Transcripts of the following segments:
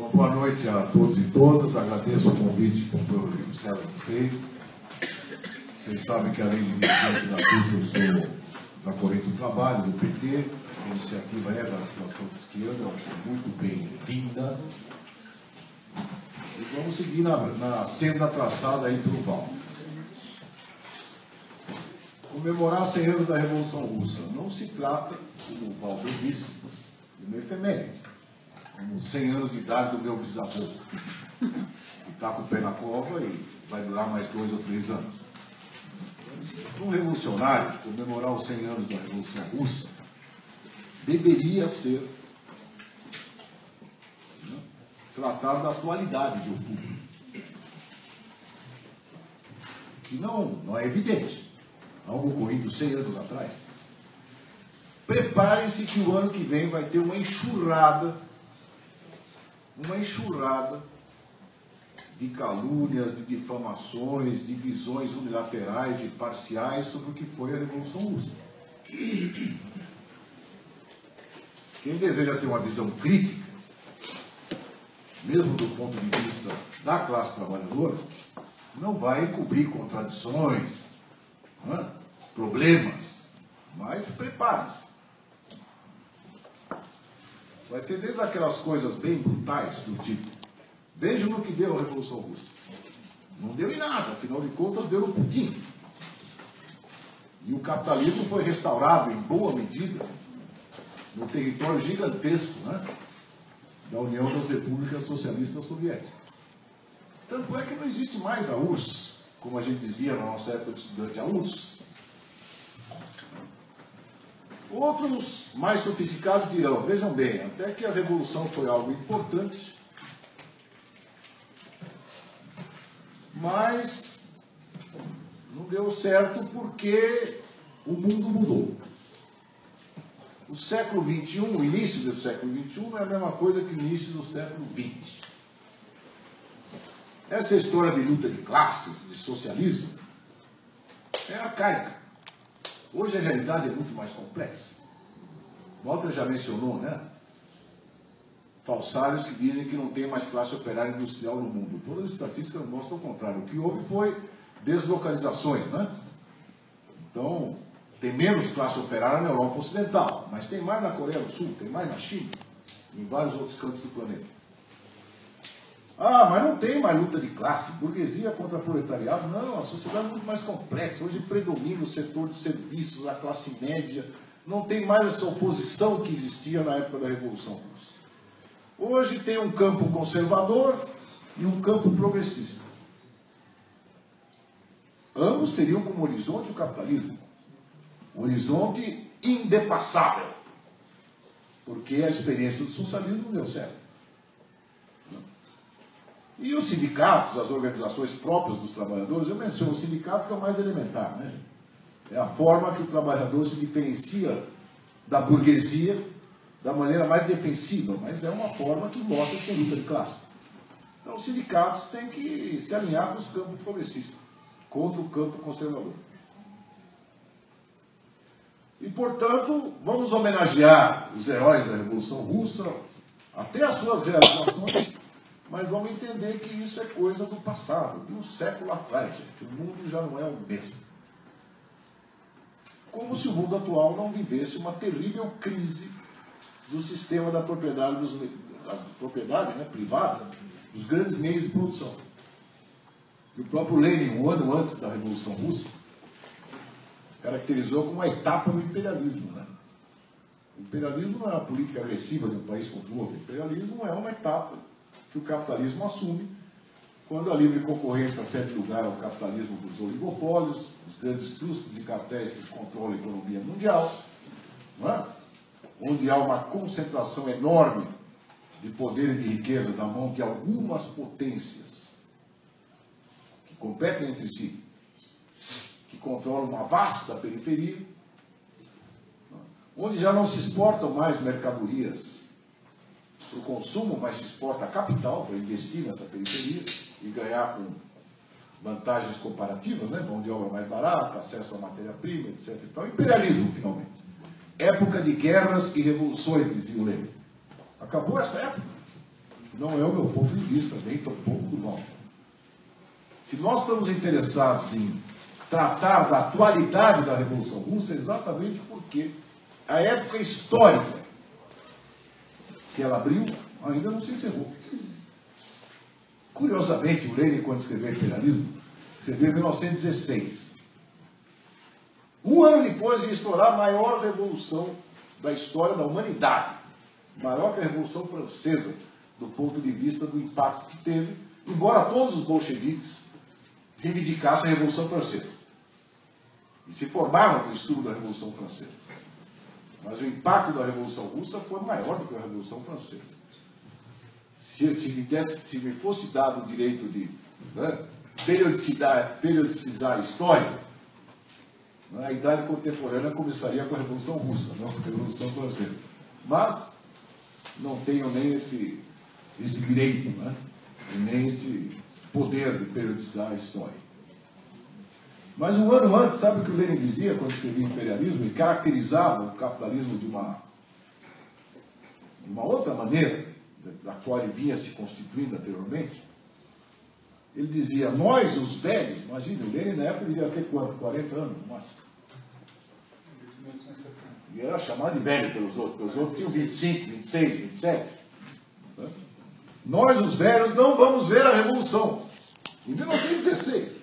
Bom, boa noite a todos e todas. Agradeço o convite que o professor César fez. Vocês sabem que, além de dirigente da CUT, eu sou da corrente do trabalho, do PT. Essa iniciativa é da articulação de esquerda, eu acho muito bem-vinda. E vamos seguir na senda traçada aí pelo Val. Comemorar 100 anos da Revolução Russa não se trata, como o Val disse, de uma efeméride, como 100 anos de idade do meu bisavô, que está com o pé na cova e vai durar mais 2 ou 3 anos. Para um revolucionário, comemorar os 100 anos da Revolução Russa deveria ser tratar da atualidade de outubro, que não é evidente. Algo ocorrido 100 anos atrás. Preparem-se que o ano que vem vai ter uma enxurrada de calúnias, de difamações, de visões unilaterais e parciais sobre o que foi a Revolução Russa. Quem deseja ter uma visão crítica, mesmo do ponto de vista da classe trabalhadora, não vai encobrir contradições, problemas, mas prepare-se. Vai ser desde aquelas coisas bem brutais do tipo, vejam no que deu a Revolução Russa. Não deu em nada, afinal de contas deu no Putin. E o capitalismo foi restaurado em boa medida no território gigantesco, da União das Repúblicas Socialistas Soviéticas. Tanto é que não existe mais a URSS, como a gente dizia na nossa época de estudante, a URSS. Outros mais sofisticados dirão, vejam bem, até que a Revolução foi algo importante, mas não deu certo porque o mundo mudou. O século XXI, o início do século XXI, não é a mesma coisa que o início do século XX. Essa história de luta de classes, de socialismo, é arcaica. Hoje a realidade é muito mais complexa. Walter já mencionou, falsários que dizem que não tem mais classe operária industrial no mundo. Todas as estatísticas mostram o contrário. O que houve foi deslocalizações, Então, tem menos classe operária na Europa Ocidental, mas tem mais na Coreia do Sul, tem mais na China, em vários outros cantos do planeta. Mas não tem mais luta de classe, burguesia contra proletariado. Não, a sociedade é muito mais complexa. Hoje predomina o setor de serviços, a classe média. Não tem mais essa oposição que existia na época da Revolução Russa. Hoje tem um campo conservador e um campo progressista. Ambos teriam como horizonte o capitalismo. Um horizonte indepassável. Porque a experiência do socialismo não deu certo. E os sindicatos, as organizações próprias dos trabalhadores, eu menciono o sindicato que é o mais elementar, É a forma que o trabalhador se diferencia da burguesia da maneira mais defensiva, mas é uma forma que mostra que tem luta de classe. Então os sindicatos têm que se alinhar com os campos progressistas, contra o campo conservador. E, portanto, vamos homenagear os heróis da Revolução Russa, até as suas realizações, mas vamos entender que isso é coisa do passado, de um século atrás, gente. O mundo já não é o mesmo. Como se o mundo atual não vivesse uma terrível crise do sistema da propriedade, privada, dos grandes meios de produção. E o próprio Lenin, um ano antes da Revolução Russa, caracterizou como uma etapa do imperialismo. O imperialismo não é uma política agressiva de um país contra o outro. O imperialismo é uma etapa que o capitalismo assume quando a livre concorrência cede lugar ao capitalismo dos oligopólios, dos grandes trustes e cartéis que controlam a economia mundial, onde há uma concentração enorme de poder e de riqueza na mão de algumas potências que competem entre si, que controlam uma vasta periferia, onde já não se exportam mais mercadorias para o consumo, mas se exporta capital para investir nessa periferia e ganhar com vantagens comparativas, mão de obra mais barata, acesso à matéria-prima, etc. Então, imperialismo, finalmente. Época de guerras e revoluções, dizia o Lenin. Acabou essa época. Não é o meu ponto de vista, nem tampouco do Walter. Se nós estamos interessados em tratar da atualidade da Revolução Russa, é exatamente porque a época histórica que ela abriu ainda não se encerrou. Curiosamente, o Lenin, quando escreveu Imperialismo, escreveu em 1916. Um ano depois de estourar a maior revolução da história da humanidade, maior que a Revolução Francesa, do ponto de vista do impacto que teve, embora todos os bolcheviques reivindicassem a Revolução Francesa e se formaram no estudo da Revolução Francesa. Mas o impacto da Revolução Russa foi maior do que a Revolução Francesa. Se me fosse dado o direito de periodicizar a história, a Idade Contemporânea começaria com a Revolução Russa, não com a Revolução Francesa. Mas não tenho nem esse direito, nem esse poder de periodizar a história. Mas um ano antes, sabe o que o Lenin dizia quando escrevia Imperialismo? Ele caracterizava o capitalismo de uma outra maneira, da qual ele vinha se constituindo anteriormente. Ele dizia, nós, os velhos, imagina, o Lenin na época devia ter quanto? 40 anos, no máximo. E era chamado de velho pelos outros tinham 25, 26, 27. Nós, os velhos, não vamos ver a Revolução. Em 1916.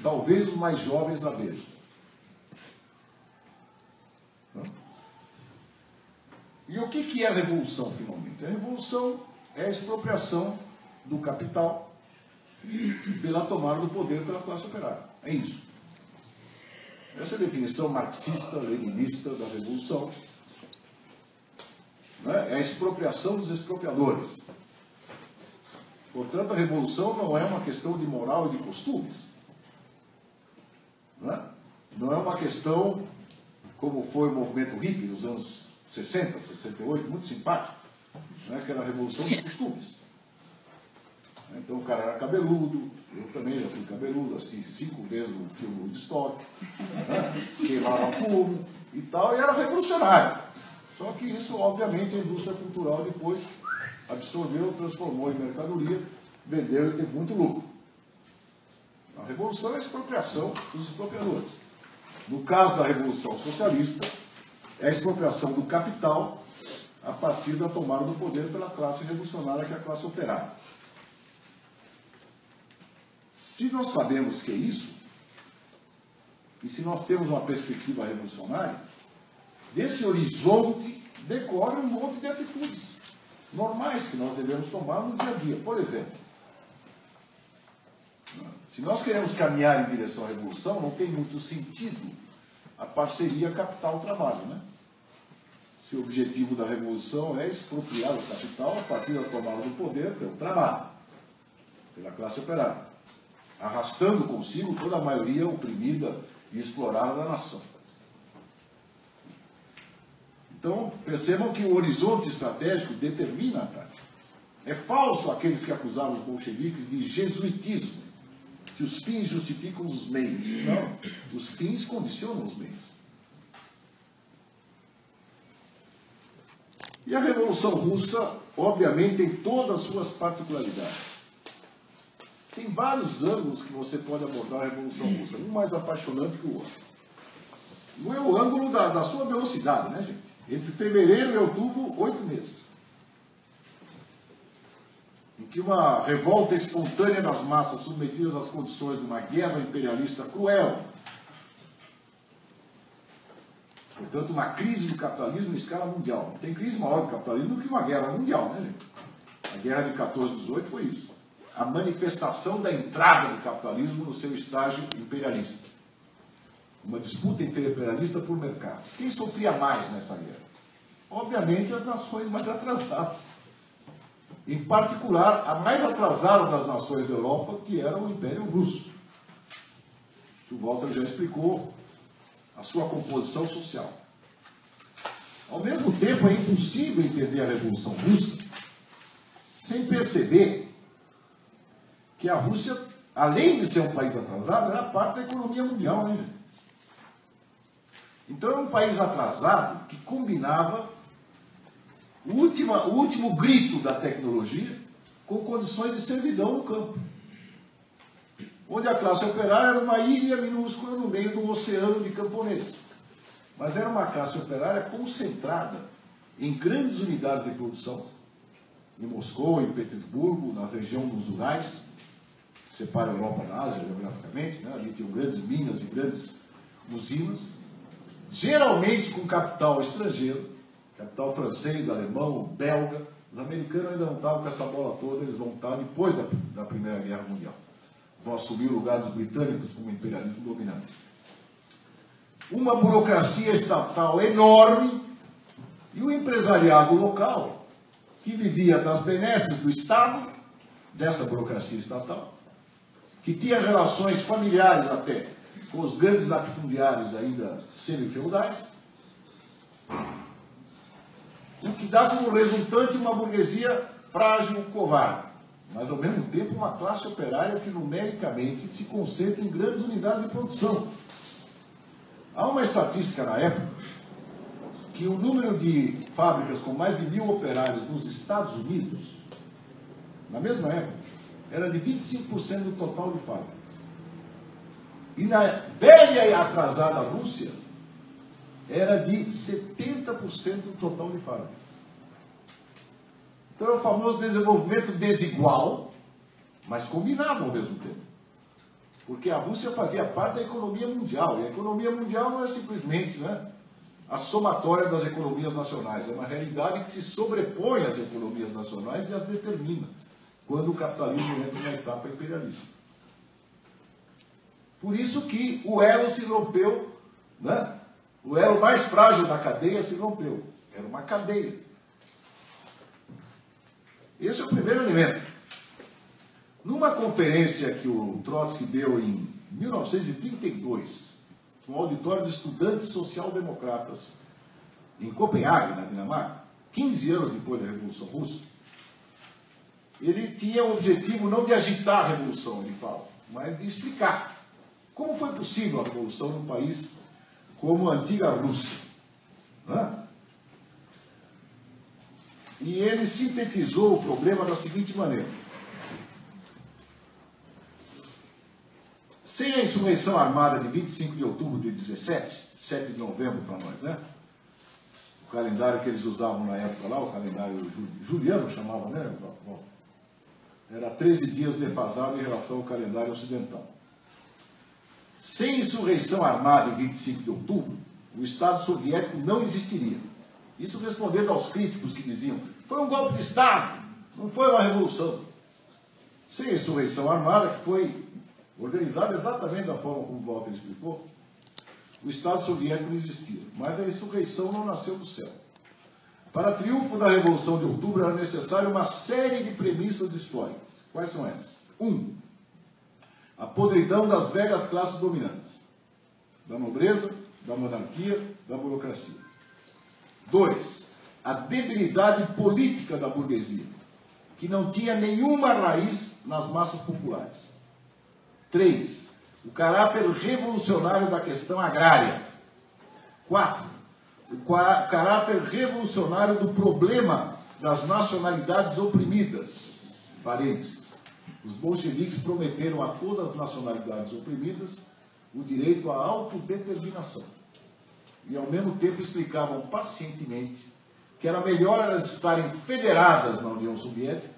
Talvez os mais jovens a vejam. E o que é a revolução, finalmente? A revolução é a expropriação do capital pela tomada do poder pela classe operária. É isso. Essa é a definição marxista, leninista da revolução. É a expropriação dos expropriadores. Portanto, a revolução não é uma questão de moral e de costumes. Não é uma questão como foi o movimento hippie nos anos 60, 68, muito simpático, que era a revolução dos costumes. Então o cara era cabeludo, eu também já fui cabeludo, assisti 5 vezes o filme Woodstock, queimaram fumo e tal, e era revolucionário. Só que isso, obviamente, a indústria cultural depois absorveu, transformou em mercadoria, vendeu e teve muito lucro. A revolução é a expropriação dos expropriadores. No caso da Revolução Socialista, é a expropriação do capital a partir da tomada do poder pela classe revolucionária, que é a classe operária. Se nós sabemos que é isso, e se nós temos uma perspectiva revolucionária, desse horizonte decorre um monte de atitudes normais que nós devemos tomar no dia a dia. Por exemplo, se nós queremos caminhar em direção à revolução, não tem muito sentido a parceria capital-trabalho, Se o objetivo da revolução é expropriar o capital a partir da tomada do poder pelo trabalho, pela classe operária, arrastando consigo toda a maioria oprimida e explorada da nação. Então, percebam que o horizonte estratégico determina a tática. É falso aqueles que acusavam os bolcheviques de jesuitismo, que os fins justificam os meios. Não, os fins condicionam os meios. E a Revolução Russa, obviamente, tem todas as suas particularidades. Tem vários ângulos que você pode abordar a Revolução Russa, um mais apaixonante que o outro. Não é o ângulo da sua velocidade, gente? Entre fevereiro e outubro, 8 meses. Em que uma revolta espontânea das massas submetidas às condições de uma guerra imperialista cruel, portanto, uma crise do capitalismo em escala mundial. Não tem crise maior do capitalismo do que uma guerra mundial, gente? A guerra de 14 a 18 foi isso. A manifestação da entrada do capitalismo no seu estágio imperialista. Uma disputa imperialista por mercados. Quem sofria mais nessa guerra? Obviamente, as nações mais atrasadas. Em particular, a mais atrasada das nações da Europa, que era o Império Russo. O Walter já explicou a sua composição social. Ao mesmo tempo, é impossível entender a Revolução Russa sem perceber que a Rússia, além de ser um país atrasado, era parte da economia mundial, Então, é um país atrasado que combinava o último grito da tecnologia, com condições de servidão no campo. Onde a classe operária era uma ilha minúscula no meio do oceano de camponeses. Mas era uma classe operária concentrada em grandes unidades de produção, em Moscou, em Petersburgo, na região dos Urais, que separa a Europa da Ásia geograficamente, né? Ali tinham grandes minas e grandes usinas, geralmente com capital estrangeiro, capital francês, alemão, belga. Os americanos ainda não estavam com essa bola toda, eles vão estar depois da Primeira Guerra Mundial. Vão assumir o lugar dos britânicos como imperialismo dominante. Uma burocracia estatal enorme e o empresariado local, que vivia das benesses do Estado, dessa burocracia estatal, que tinha relações familiares até com os grandes latifundiários ainda semi-feudais, o que dá como resultante uma burguesia frágil, covarde, mas ao mesmo tempo uma classe operária que numericamente se concentra em grandes unidades de produção. Há uma estatística na época que o número de fábricas com mais de 1000 operários nos Estados Unidos, na mesma época, era de 25% do total de fábricas. E na velha e atrasada Rússia, era de 70% do total de fábricas. Então é o famoso desenvolvimento desigual, mas combinado ao mesmo tempo. Porque a Rússia fazia parte da economia mundial, e a economia mundial não é simplesmente, né, a somatória das economias nacionais, é uma realidade que se sobrepõe às economias nacionais e as determina, quando o capitalismo entra na etapa imperialista. Por isso que o elo se rompeu, né? O elo mais frágil da cadeia se rompeu. Era uma cadeia. Esse é o primeiro elemento. Numa conferência que o Trotsky deu em 1932, no auditório de estudantes social-democratas, em Copenhague, na Dinamarca, 15 anos depois da Revolução Russa, ele tinha o objetivo não de agitar a revolução, ele fala, mas de explicar como foi possível a revolução num país como a antiga Rússia. Né? E ele sintetizou o problema da seguinte maneira: sem a insurreição armada de 25 de outubro de 17, 7 de novembro para nós, né? O calendário que eles usavam na época lá, o calendário juliano chamava, né? Era 13 dias defasado em relação ao calendário ocidental. Sem insurreição armada em 25 de outubro, o Estado soviético não existiria. Isso respondendo aos críticos que diziam: foi um golpe de Estado, não foi uma revolução. Sem a insurreição armada, que foi organizada exatamente da forma como o Walter explicou, o Estado soviético não existia. Mas a insurreição não nasceu do céu. Para triunfo da Revolução de Outubro era necessária uma série de premissas históricas. Quais são essas? 1. A podridão das velhas classes dominantes, da nobreza, da monarquia, da burocracia. 2. A debilidade política da burguesia, que não tinha nenhuma raiz nas massas populares. 3. O caráter revolucionário da questão agrária. 4. O caráter revolucionário do problema das nacionalidades oprimidas. Parênteses. Os bolcheviques prometeram a todas as nacionalidades oprimidas o direito à autodeterminação. E, ao mesmo tempo, explicavam pacientemente que era melhor elas estarem federadas na União Soviética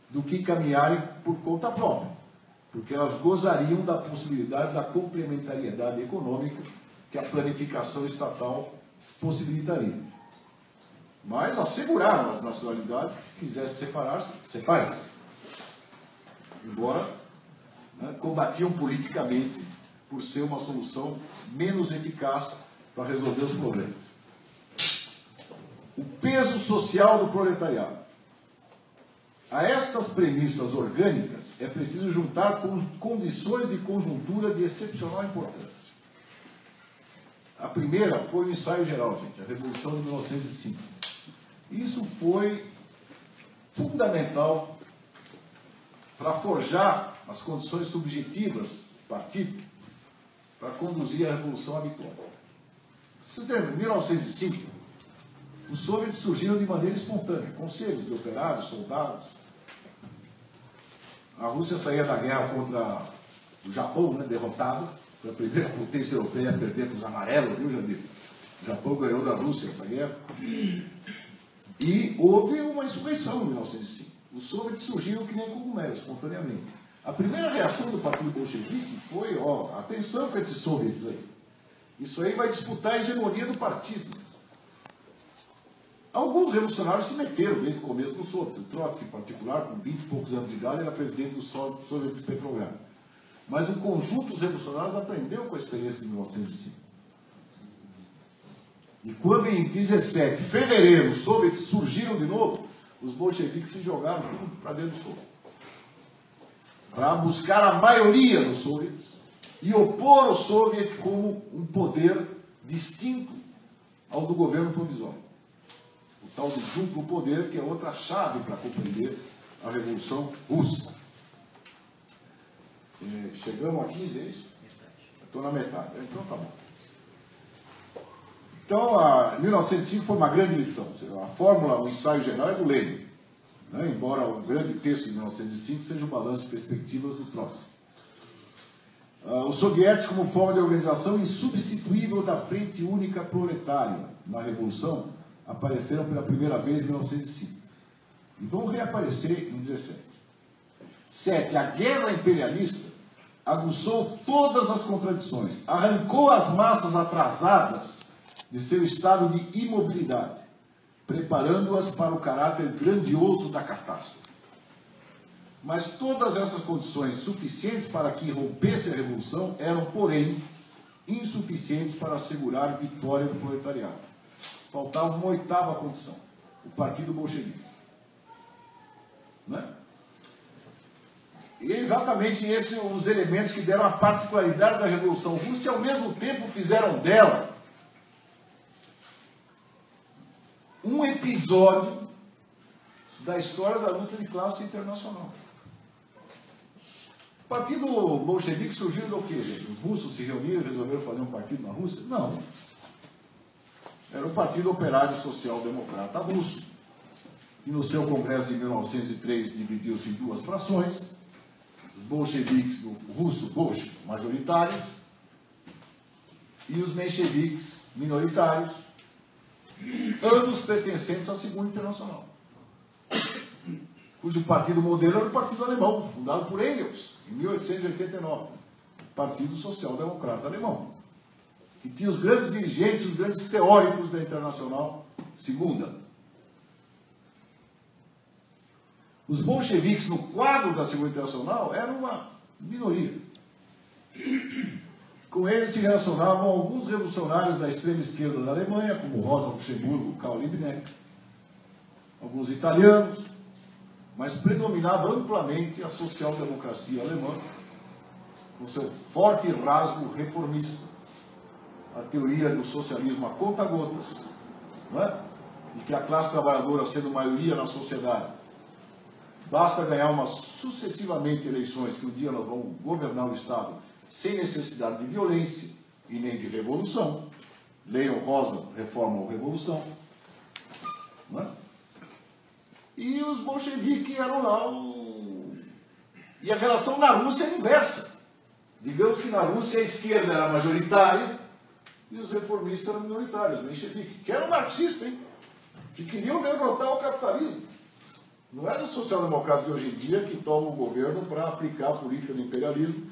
do que caminharem por conta própria, porque elas gozariam da possibilidade da complementariedade econômica que a planificação estatal possibilitaria. Mas asseguraram as nacionalidades que quisessem separar-se, separem-se. Embora, né, combatiam politicamente por ser uma solução menos eficaz para resolver os problemas. O peso social do proletariado. A estas premissas orgânicas é preciso juntar condições de conjuntura de excepcional importância. A primeira foi o ensaio geral, gente, a Revolução de 1905. Isso foi fundamental para forjar as condições subjetivas do partido para conduzir a Revolução à vitória. Você tem, em 1905, Os soviets surgiram de maneira espontânea, conselhos de operários, soldados. A Rússia saía da guerra contra o Japão, né, derrotado. Foi a primeira potência europeia a perder para os amarelos, viu, Jandir? O Japão ganhou da Rússia essa guerra. E houve uma insurreição em 1905. Os soviets surgiram que nem cogumelos, espontaneamente. A primeira reação do Partido Bolchevique foi, ó, atenção com esses soviets aí. Isso aí vai disputar a hegemonia do partido. Alguns revolucionários se meteram desde o começo do Soviet. O Trotsky, em particular, com 20 e poucos anos de idade, era presidente do Soviet de Petrogrado. Mas um conjunto dos revolucionários aprendeu com a experiência de 1905. E quando, em 17 de fevereiro, os soviets surgiram de novo, os bolcheviques se jogaram tudo para dentro do Soviet. Para buscar a maioria dos soviets e opor o Soviet como um poder distinto ao do governo provisório. O tal de duplo poder, que é outra chave para compreender a Revolução Russa. Chegamos a 15, é isso? Estou na metade. Então tá bom. Então, 1905 foi uma grande lição. A fórmula, o ensaio geral é do Lenin, né? Embora o grande texto de 1905 seja o balanço de perspectivas do Trotsky. Os soviéticos, como forma de organização insubstituível da Frente Única Proletária na Revolução, apareceram pela primeira vez em 1905. E vão reaparecer em 17. 7. A guerra imperialista aguçou todas as contradições, arrancou as massas atrasadas de seu estado de imobilidade, preparando-as para o caráter grandioso da catástrofe. Mas todas essas condições suficientes para que rompesse a Revolução eram, porém, insuficientes para assegurar a vitória do proletariado. Faltava uma oitava condição, o Partido Bolchevique. Né? E é exatamente esses os elementos que deram a particularidade da Revolução Russa e, ao mesmo tempo, fizeram dela um episódio da história da luta de classe internacional. O Partido Bolchevique surgiu do quê, gente? Os russos se reuniram e resolveram fazer um partido na Rússia? Não. Era o Partido Operário Social Democrata Russo, que no seu congresso de 1903 dividiu-se em duas frações, os bolcheviques do russo bolche, majoritários, e os mencheviques minoritários, ambos pertencentes à Segunda Internacional, cujo partido modelo era o Partido Alemão, fundado por Engels, em 1889, Partido Social Democrata Alemão, que tinha os grandes dirigentes, os grandes teóricos da Internacional Segunda. Os bolcheviques, no quadro da Segunda Internacional, eram uma minoria. Com eles se relacionavam alguns revolucionários da extrema esquerda da Alemanha, como Rosa Luxemburgo, Karl Liebknecht, alguns italianos, mas predominava amplamente a social-democracia alemã, com seu forte rasgo reformista, a teoria do socialismo a conta-gotas, não é? E que a classe trabalhadora, sendo maioria na sociedade, basta ganhar sucessivamente eleições que um dia nós vamos governar o Estado sem necessidade de violência e nem de revolução. Leiam Rosa, Reforma ou Revolução. Não é? E os bolcheviques eram lá E a relação na Rússia é inversa. Digamos que na Rússia a esquerda era majoritária e os reformistas eram minoritários, os mencheviques, que eram marxistas, hein? Que queriam derrotar o capitalismo. Não é do social-democrata de hoje em dia que toma o governo para aplicar a política do imperialismo,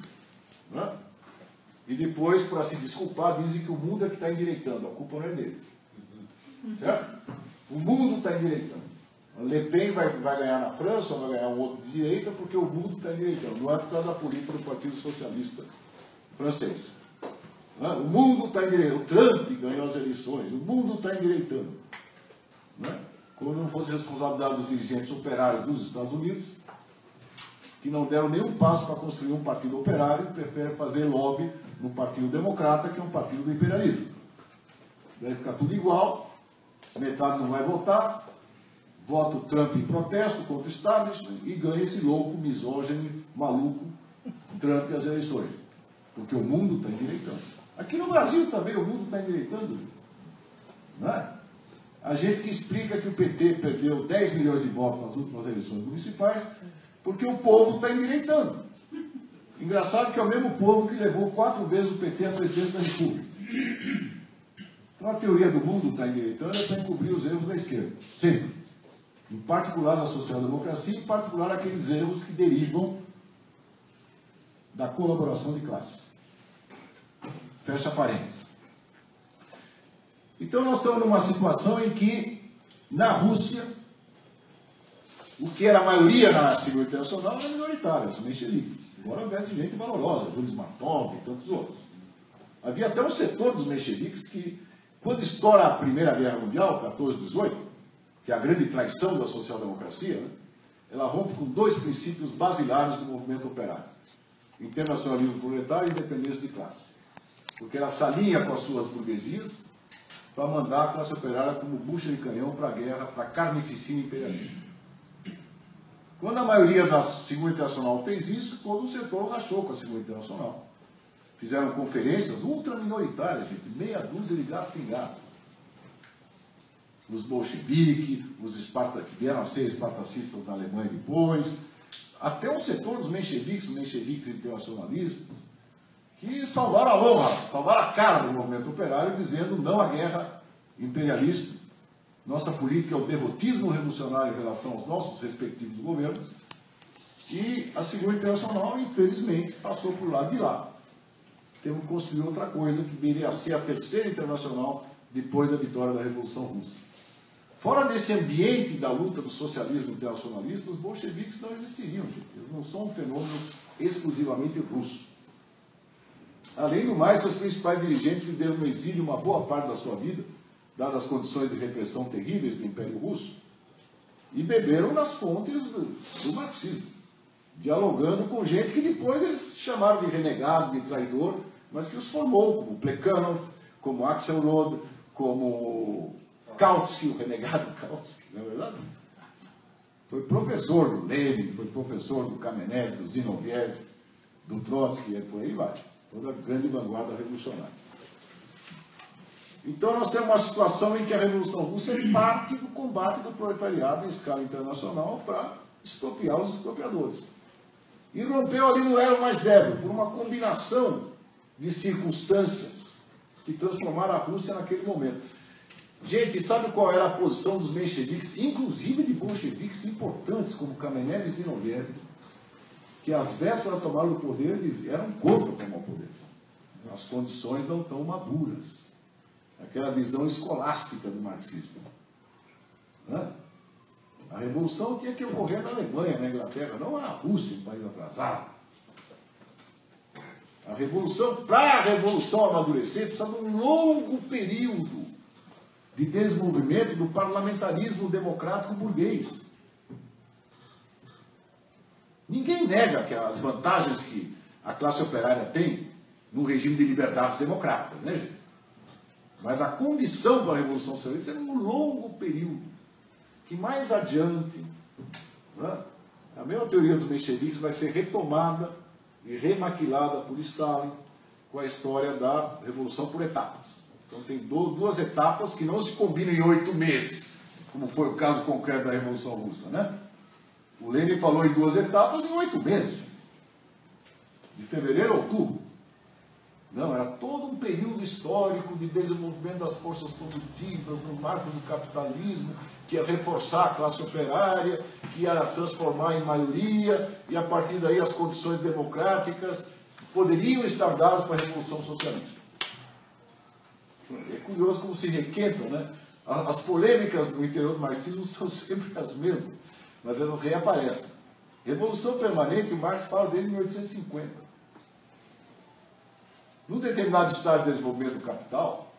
né? E depois, para se desculpar, dizem que o mundo é que está endireitando. A culpa não é deles. Certo? O mundo está endireitando. Le Pen vai ganhar na França, ou vai ganhar um outro de direita, porque o mundo está endireitando. Não é por causa da política do Partido Socialista francês. Né? O mundo está endireitando. O Trump ganhou as eleições. O mundo está endireitando. Né? Como não fosse responsabilidade dos dirigentes operários dos Estados Unidos, que não deram nenhum passo para construir um partido operário, preferem fazer lobby no Partido Democrata, que é um partido do imperialismo. Deve ficar tudo igual, metade não vai votar, vota o Trump em protesto contra o establishment e ganha esse louco, misógino, maluco, Trump as eleições. Porque o mundo está endireitando. Aqui no Brasil também o mundo está endireitando. Não é? A gente que explica que o PT perdeu 10 milhões de votos nas últimas eleições municipais porque o povo está endireitando. Engraçado que é o mesmo povo que levou 4 vezes o PT a presidente da República. Então a teoria do mundo está endireitando é para encobrir os erros da esquerda. Sempre. Em particular da social-democracia, em particular aqueles erros que derivam da colaboração de classe. Fecha parênteses. Então nós estamos numa situação em que, na Rússia, o que era a maioria na Segunda Internacional era minoritário, os mencheviques. Agora houvesse gente valorosa, Júlio Smartov e tantos outros. Havia até um setor dos mencheviques que, quando estoura a Primeira Guerra Mundial, 14-18, que é a grande traição da social-democracia, né, ela rompe com 2 princípios basilares do movimento operário: internacionalismo proletário e independência de classe. Porque ela se alinha com as suas burguesias para mandar a classe operária como bucha de canhão para a guerra, para a carnificina imperialista. Quando a maioria da Segunda Internacional fez isso, todo o setor rachou com a Segunda Internacional. Fizeram conferências ultraminoritárias, gente, meia dúzia de gato pingado. Os bolcheviques, que vieram a ser espartacistas na Alemanha depois, até um setor dos mencheviques, os mencheviques internacionalistas, que salvaram a honra, salvaram a cara do movimento operário, dizendo não à guerra imperialista. Nossa política é o derrotismo revolucionário em relação aos nossos respectivos governos. E a Segunda Internacional, infelizmente, passou por lá de lá. Temos que construir outra coisa que viria a ser a Terceira Internacional depois da vitória da Revolução Russa. Fora desse ambiente da luta do socialismo internacionalista, os bolcheviques não existiriam, gente. Eles não são um fenômeno exclusivamente russo. Além do mais, seus principais dirigentes viveram no exílio uma boa parte da sua vida, dadas as condições de repressão terríveis do Império Russo, e beberam nas fontes do marxismo, dialogando com gente que depois eles chamaram de renegado, de traidor, mas que os formou, como Plekhanov, como Axelrod, como Kautsky, o renegado Kautsky, não é verdade? Foi professor do Lenin, foi professor do Kamenev, do Zinoviev, do Trotsky, e por aí vai. Toda a grande vanguarda revolucionária. Então nós temos uma situação em que a Revolução Russa é parte do combate do proletariado em escala internacional para expropriar os expropriadores. E rompeu ali no elo mais débil, por uma combinação de circunstâncias que transformaram a Rússia naquele momento. Gente, sabe qual era a posição dos mencheviques, inclusive de bolcheviques importantes, como Kamenev e Zinoviev, que às vésperas de tomar o poder eram contra tomar o poder. As condições não estão maduras. Aquela visão escolástica do marxismo. Né? A revolução tinha que ocorrer na Alemanha, na Inglaterra, não na Rússia, um país atrasado. A revolução, para a revolução amadurecer, precisa de um longo período de desenvolvimento do parlamentarismo democrático burguês. Ninguém nega que as vantagens que a classe operária tem no regime de liberdades democráticas, né, gente? Mas a condição para a Revolução Socialista é um longo período, que mais adiante, né, a mesma teoria dos mencheviques vai ser retomada e remaquilada por Stalin com a história da Revolução por etapas. Então tem 2 etapas que não se combinam em 8 meses, como foi o caso concreto da Revolução Russa, né? O Lenin falou em 2 etapas em 8 meses, de fevereiro a outubro. Não, era todo um período histórico de desenvolvimento das forças produtivas no marco do capitalismo, que ia reforçar a classe operária, que ia transformar em maioria, e a partir daí as condições democráticas poderiam estar dadas para a Revolução Socialista. É curioso como se requentam, né? As polêmicas no interior do marxismo são sempre as mesmas, mas elas reaparecem. Revolução permanente, o Marx fala desde 1850. Num determinado estágio de desenvolvimento do capital,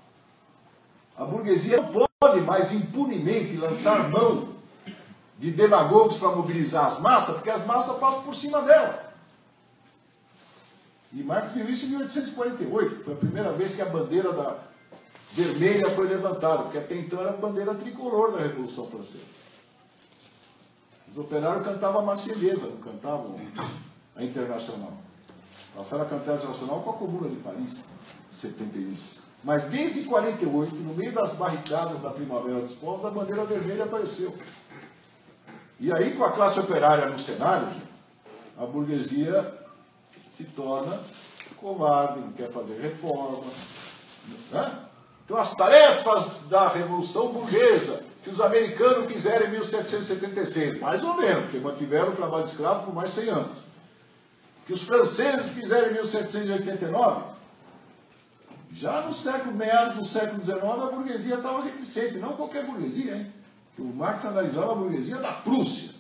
a burguesia não pode mais impunemente lançar mão de demagogos para mobilizar as massas, porque as massas passam por cima dela. E Marx viu isso em 1848, foi a primeira vez que a bandeira vermelha foi levantada, porque até então era a bandeira tricolor da Revolução Francesa. Os operários cantavam a Marselhesa, não cantavam a Internacional. Passaram a cantar a Internacional com a Comuna de Paris, em 71. Mas desde 48, no meio das barricadas da Primavera dos Povos, a bandeira vermelha apareceu. E aí, com a classe operária no cenário, a burguesia se torna covarde, não quer fazer reforma. Né? Então, as tarefas da Revolução Burguesa, que os americanos fizeram em 1776, mais ou menos, porque mantiveram o trabalho de escravo por mais de 100 anos. Que os franceses fizeram em 1789, já no século, meados do século XIX, a burguesia estava reticente, não qualquer burguesia, hein? O Marx analisava a burguesia da Prússia,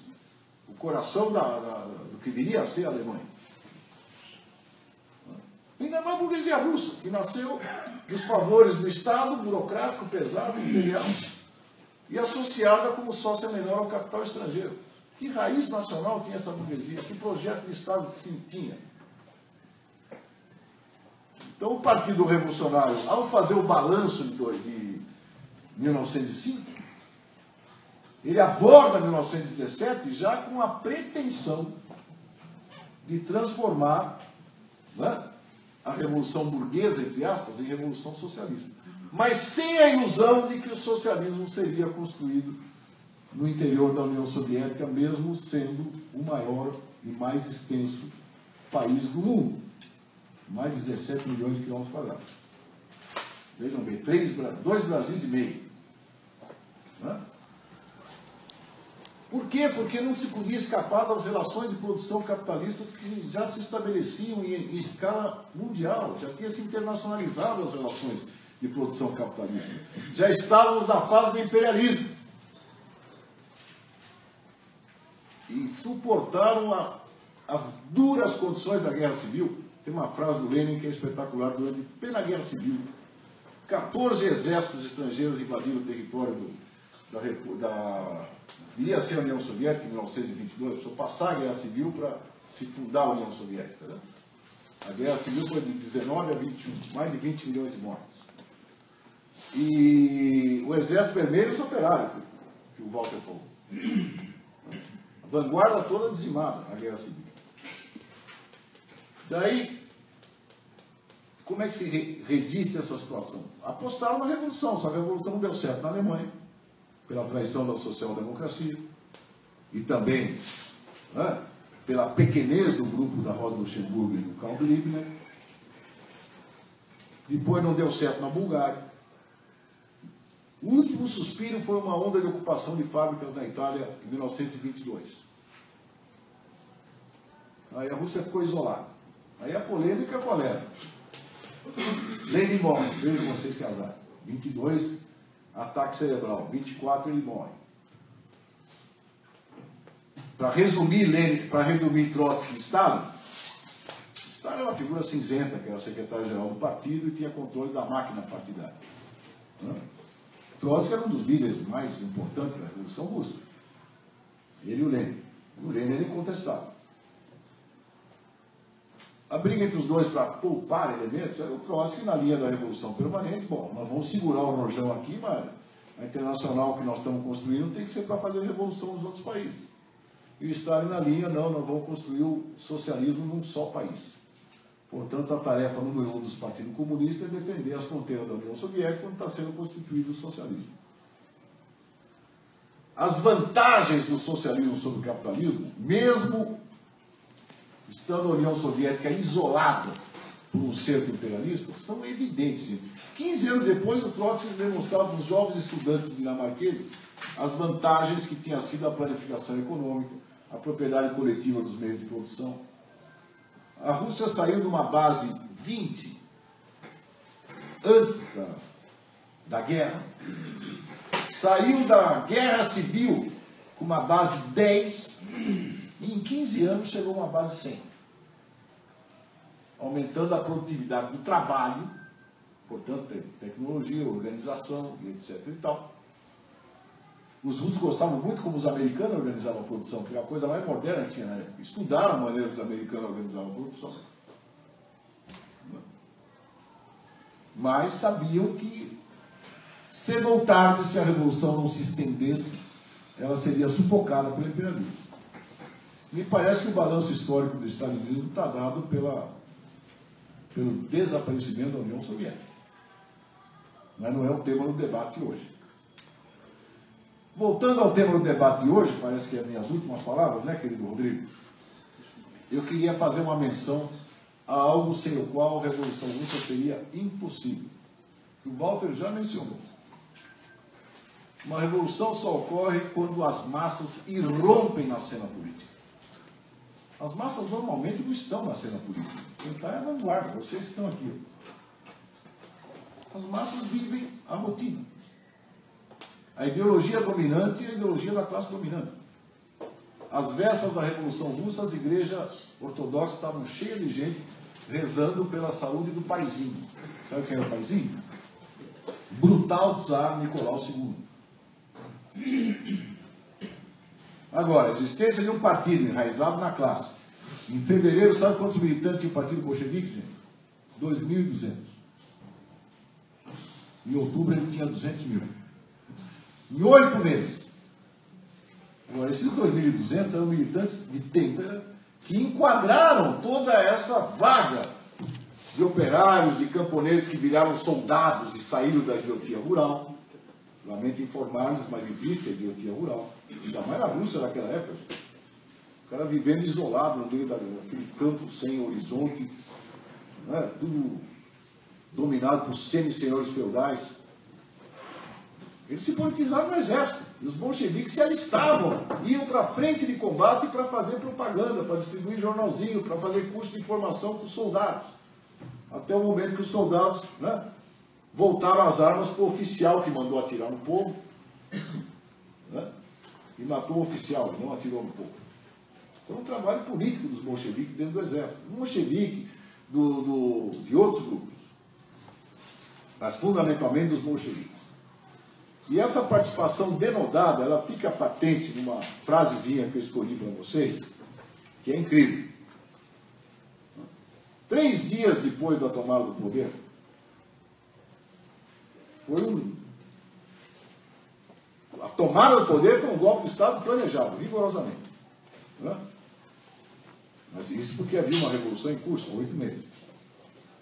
o coração do que viria a ser a Alemanha. E não é uma burguesia russa, que nasceu dos favores do Estado, burocrático, pesado, imperial, e associada como sócia menor ao capital estrangeiro. Que raiz nacional tinha essa burguesia? Que projeto de Estado tinha? Então, o Partido Revolucionário, ao fazer o balanço de 1905, ele aborda 1917 já com a pretensão de transformar, né, a Revolução Burguesa, entre aspas, em Revolução Socialista. Mas sem a ilusão de que o socialismo seria construído no interior da União Soviética, mesmo sendo o maior e mais extenso país do mundo. Mais de 17 milhões de quilômetros quadrados. Vejam bem, 2 Brasis e meio. Né? Por quê? Porque não se podia escapar das relações de produção capitalistas que já se estabeleciam em escala mundial, já tinha se internacionalizado as relações de produção capitalista. Já estávamos na fase do imperialismo. E suportaram as duras condições da Guerra Civil. Tem uma frase do Lenin que é espetacular: durante plena Guerra Civil, 14 exércitos estrangeiros invadiram o território iria ser a União Soviética em 1922, precisou passar a Guerra Civil para se fundar a União Soviética. Né? A Guerra Civil foi de 19 a 21, mais de 20 milhões de mortos. E o Exército Vermelho e os operários, que o Walter falou. A vanguarda toda dizimada na Guerra Civil. Daí, como é que se resiste a essa situação? Apostaram na Revolução, só que a Revolução não deu certo na Alemanha, pela traição da social-democracia, e também, né, pela pequenez do grupo da Rosa Luxemburgo e do Karl Liebknecht. Depois não deu certo na Bulgária. O último suspiro foi uma onda de ocupação de fábricas na Itália em 1922. Aí a Rússia ficou isolada. Aí a polêmica qual era? Lenin morre, vejam vocês que azar. 22, ataque cerebral. 24, ele morre. Para resumir Trotsky e Stalin, Stalin é uma figura cinzenta, que era secretário-geral do partido e tinha controle da máquina partidária. Trotsky era um dos líderes mais importantes da Revolução Russa. Ele e o Lenin. O Lenin era incontestável. A briga entre os dois para poupar elementos era o Trotsky na linha da Revolução Permanente. Bom, nós vamos segurar o rojão aqui, mas a internacional que nós estamos construindo tem que ser para fazer revolução nos outros países. E o Stalin na linha, não, nós vamos construir o socialismo num só país. Portanto, a tarefa número 1 dos partidos comunistas é defender as fronteiras da União Soviética quando está sendo constituído o socialismo. As vantagens do socialismo sobre o capitalismo, mesmo estando a União Soviética isolada por um cerco imperialista, são evidentes. Gente. 15 anos depois, o Trotsky demonstrava para os jovens estudantes dinamarqueses as vantagens que tinha sido a planificação econômica, a propriedade coletiva dos meios de produção. A Rússia saiu de uma base 20 antes da guerra, saiu da guerra civil com uma base 10 e em 15 anos chegou a uma base 100, aumentando a produtividade do trabalho, portanto, tecnologia, organização, etc. e tal. Os russos gostavam muito como os americanos organizavam a produção, que era a coisa mais moderna que tinha na época. Estudaram a maneira que os americanos organizavam a produção. Mas sabiam que, cedo ou tarde, se a revolução não se estendesse, ela seria sufocada pelo imperialismo. Me parece que o balanço histórico do stalinismo está dado pelo desaparecimento da União Soviética. Mas não é o tema do debate hoje. Voltando ao tema do debate de hoje, parece que é minhas últimas palavras, né, querido Rodrigo? Eu queria fazer uma menção a algo sem o qual a Revolução Russa seria impossível. O Walter já mencionou. Uma revolução só ocorre quando as massas irrompem na cena política. As massas normalmente não estão na cena política. Quem está é a vanguarda, vocês estão aqui. As massas vivem a rotina. A ideologia dominante é a ideologia da classe dominante. Às vésperas da Revolução Russa, as igrejas ortodoxas estavam cheias de gente rezando pela saúde do paizinho. Sabe quem era o paizinho? Brutal czar Nicolau II. Agora, a existência de um partido enraizado na classe. Em fevereiro, sabe quantos militantes tinha o partido bolchevique, gente? 2.200. Em outubro ele tinha 200 mil. Em 8 meses. Agora, esses 2.200 eram militantes de têmpera que enquadraram toda essa vaga de operários, de camponeses que viraram soldados e saíram da idiotia rural. Lamento informar-lhes, mas existe a idiotia rural. Ainda mais na Rússia naquela época. O cara vivendo isolado no meio daquele campo sem horizonte, né? Tudo dominado por semi-senhores feudais. Eles se politizaram no exército. E os bolcheviques se alistavam, iam para a frente de combate para fazer propaganda, para distribuir jornalzinho, para fazer curso de informação com os soldados. Até o momento que os soldados, né, voltaram as armas para o oficial que mandou atirar no povo, né, e matou o oficial, não atirou no povo. Foi um trabalho político dos bolcheviques dentro do exército. Um bolchevique de outros grupos, mas fundamentalmente dos bolcheviques. E essa participação denodada, ela fica patente numa frasezinha que eu escolhi para vocês, que é incrível. 3 dias depois da tomada do poder, a tomada do poder foi um golpe de Estado planejado, rigorosamente. Né? Mas isso porque havia uma revolução em curso, há 8 meses.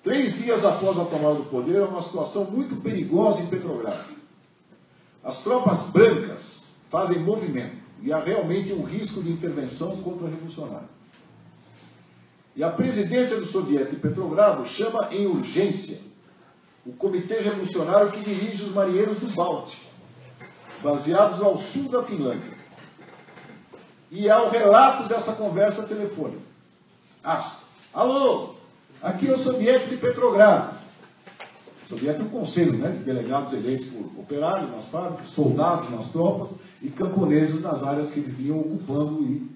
3 dias após a tomada do poder, é uma situação muito perigosa em Petrogrado. As tropas brancas fazem movimento e há realmente um risco de intervenção contra-revolucionária. E a presidência do soviético de Petrogrado chama em urgência o Comitê Revolucionário que dirige os marinheiros do Báltico, baseados ao sul da Finlândia. E há o relato dessa conversa telefônica. Alô, aqui é o soviético de Petrogrado. O soviético é um conselho, né, de delegados eleitos por operários nas fábricas, soldados nas tropas e camponeses nas áreas que eles vinham ocupando e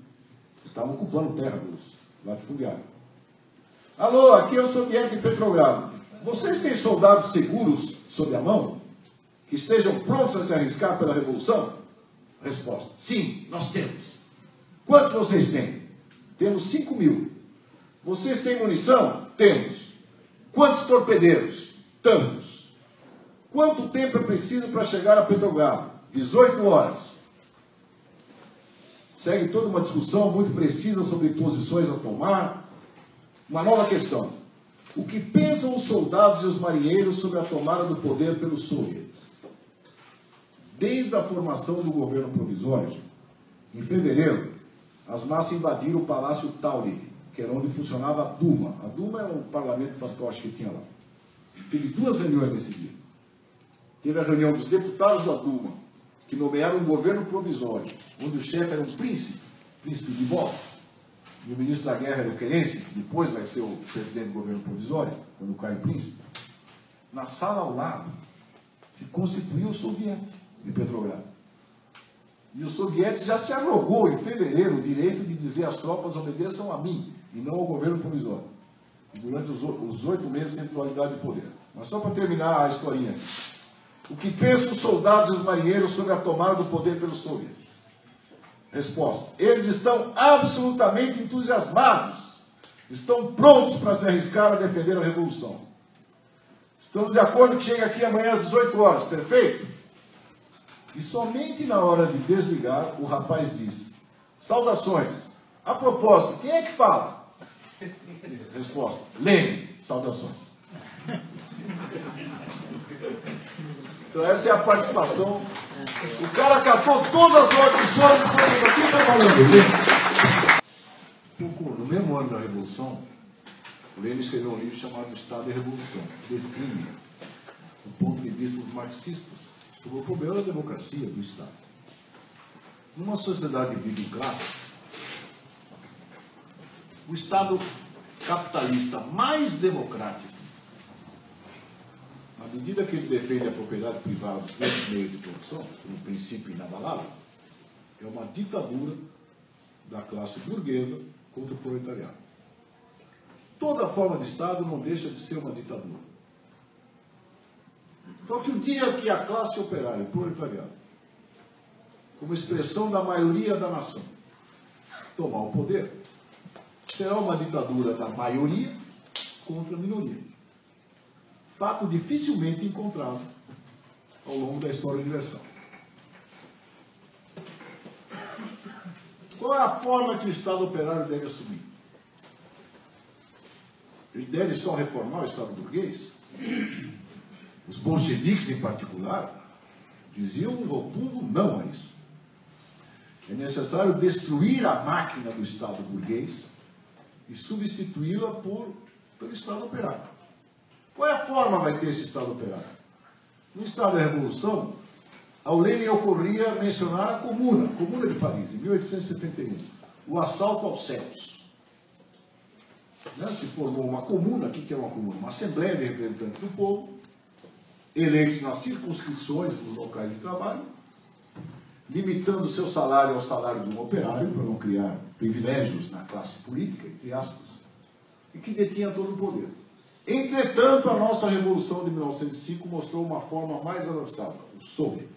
estavam ocupando terra dos latifundiários. Alô, aqui é o soviético de Petrogrado. Vocês têm soldados seguros sob a mão? Que estejam prontos a se arriscar pela revolução? Resposta: sim, nós temos. Quantos vocês têm? Temos 5.000. Vocês têm munição? Temos. Quantos torpedeiros? Tantos. Quanto tempo é preciso para chegar a Petrogrado? 18 horas. Segue toda uma discussão muito precisa sobre posições a tomar. Uma nova questão. O que pensam os soldados e os marinheiros sobre a tomada do poder pelos soviets? Desde a formação do governo provisório, em fevereiro, as massas invadiram o Palácio Taurig, que era onde funcionava a Duma. A Duma era um parlamento fantoche que tinha lá. Teve 2 reuniões nesse dia. Teve a reunião dos deputados da Duma, que nomearam um governo provisório, onde o chefe era um príncipe de volta, e o ministro da guerra era o Kerensky, que depois vai ser o presidente do governo provisório, quando cai o príncipe. Na sala ao lado, se constituiu o soviético de Petrogrado. E o soviético já se arrogou, em fevereiro, o direito de dizer às tropas obedeçam a mim, e não ao governo provisório. Durante os 8 meses de atualidade de poder. Mas só para terminar a historinha. O que pensam os soldados e os marinheiros sobre a tomada do poder pelos soviéticos? Resposta: eles estão absolutamente entusiasmados. Estão prontos para se arriscar a defender a revolução. Estamos de acordo que chega aqui amanhã às 18 horas, perfeito? E somente na hora de desligar, o rapaz diz: saudações. A propósito, quem é que fala? Resposta: Lenin, saudações. Então essa é a participação. O cara catou todas as ordens sobre o que aqui está falando. No mesmo ano da Revolução, o Lenin escreveu um livro chamado Estado e Revolução, que define, do ponto de vista dos marxistas, sobre o problema da democracia do Estado. Numa sociedade dividida em classes, o Estado capitalista mais democrático, à medida que ele defende a propriedade privada dos meios de produção, como princípio inabalável, é uma ditadura da classe burguesa contra o proletariado. Toda forma de Estado não deixa de ser uma ditadura. Então, que o dia que a classe operária, o proletariado, como expressão da maioria da nação, tomar o poder, será uma ditadura da maioria contra a minoria. Fato dificilmente encontrado ao longo da história universal. Qual é a forma que o Estado operário deve assumir? Ele deve só reformar o Estado burguês? Os bolcheviques, em particular, diziam um rotundo não a isso. É necessário destruir a máquina do Estado burguês e substituí-la pelo Estado operário. Qual é a forma que vai ter esse Estado operário? No Estado da Revolução, ao Lenin ocorria mencionar a Comuna de Paris, em 1871, o assalto aos céus. Se formou uma comuna, o que é uma comuna? Uma assembleia de representantes do povo, eleitos nas circunscrições dos locais de trabalho, limitando o seu salário ao salário de um operário, para não criar privilégios na classe política, entre aspas, e que detinha todo o poder. Entretanto, a nossa Revolução de 1905 mostrou uma forma mais avançada, o Soviet.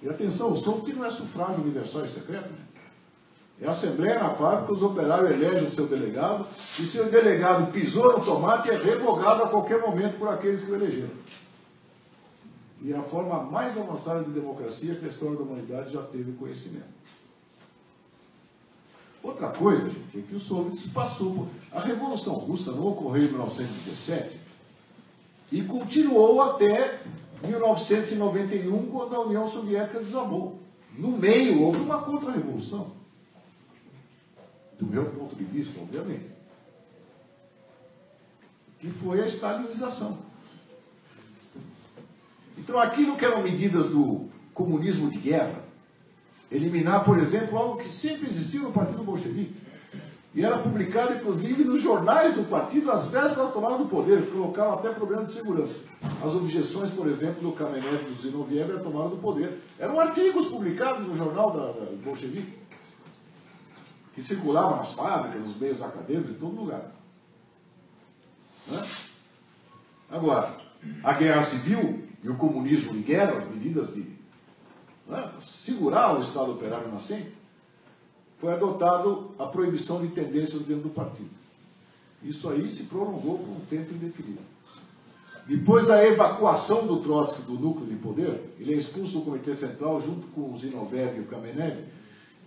E atenção, o Soviet não é sufrágio universal e secreto, né? É assembleia na fábrica, os operários elegem o seu delegado, e se o delegado pisou no tomate, é revogado a qualquer momento por aqueles que o elegeram. E é a forma mais avançada de democracia que a história da humanidade já teve conhecimento. Outra coisa, gente, é que o Soviet passou. A Revolução Russa não ocorreu em 1917 e continuou até 1991, quando a União Soviética desabou. No meio, houve uma contra-revolução. Do meu ponto de vista, obviamente. Que foi a stalinização. Então, aquilo que eram medidas do comunismo de guerra, eliminar, por exemplo, algo que sempre existiu no Partido Bolchevique, e era publicado, inclusive, nos jornais do partido, às vésperas da tomada do poder, que colocavam até problemas de segurança. As objeções, por exemplo, do Kamenev e do Zinoviev à tomada do poder. Eram artigos publicados no jornal da Bolchevique, que circulavam nas fábricas, nos meios acadêmicos, em todo lugar. Né? Agora, a guerra civil e o comunismo de guerra, as medidas de segurar o Estado operário nascente, foi adotado a proibição de tendências dentro do partido. Isso aí se prolongou por um tempo indefinido. Depois da evacuação do Trotsky do núcleo de poder, ele é expulso do Comitê Central junto com o Zinoviev e o Kamenev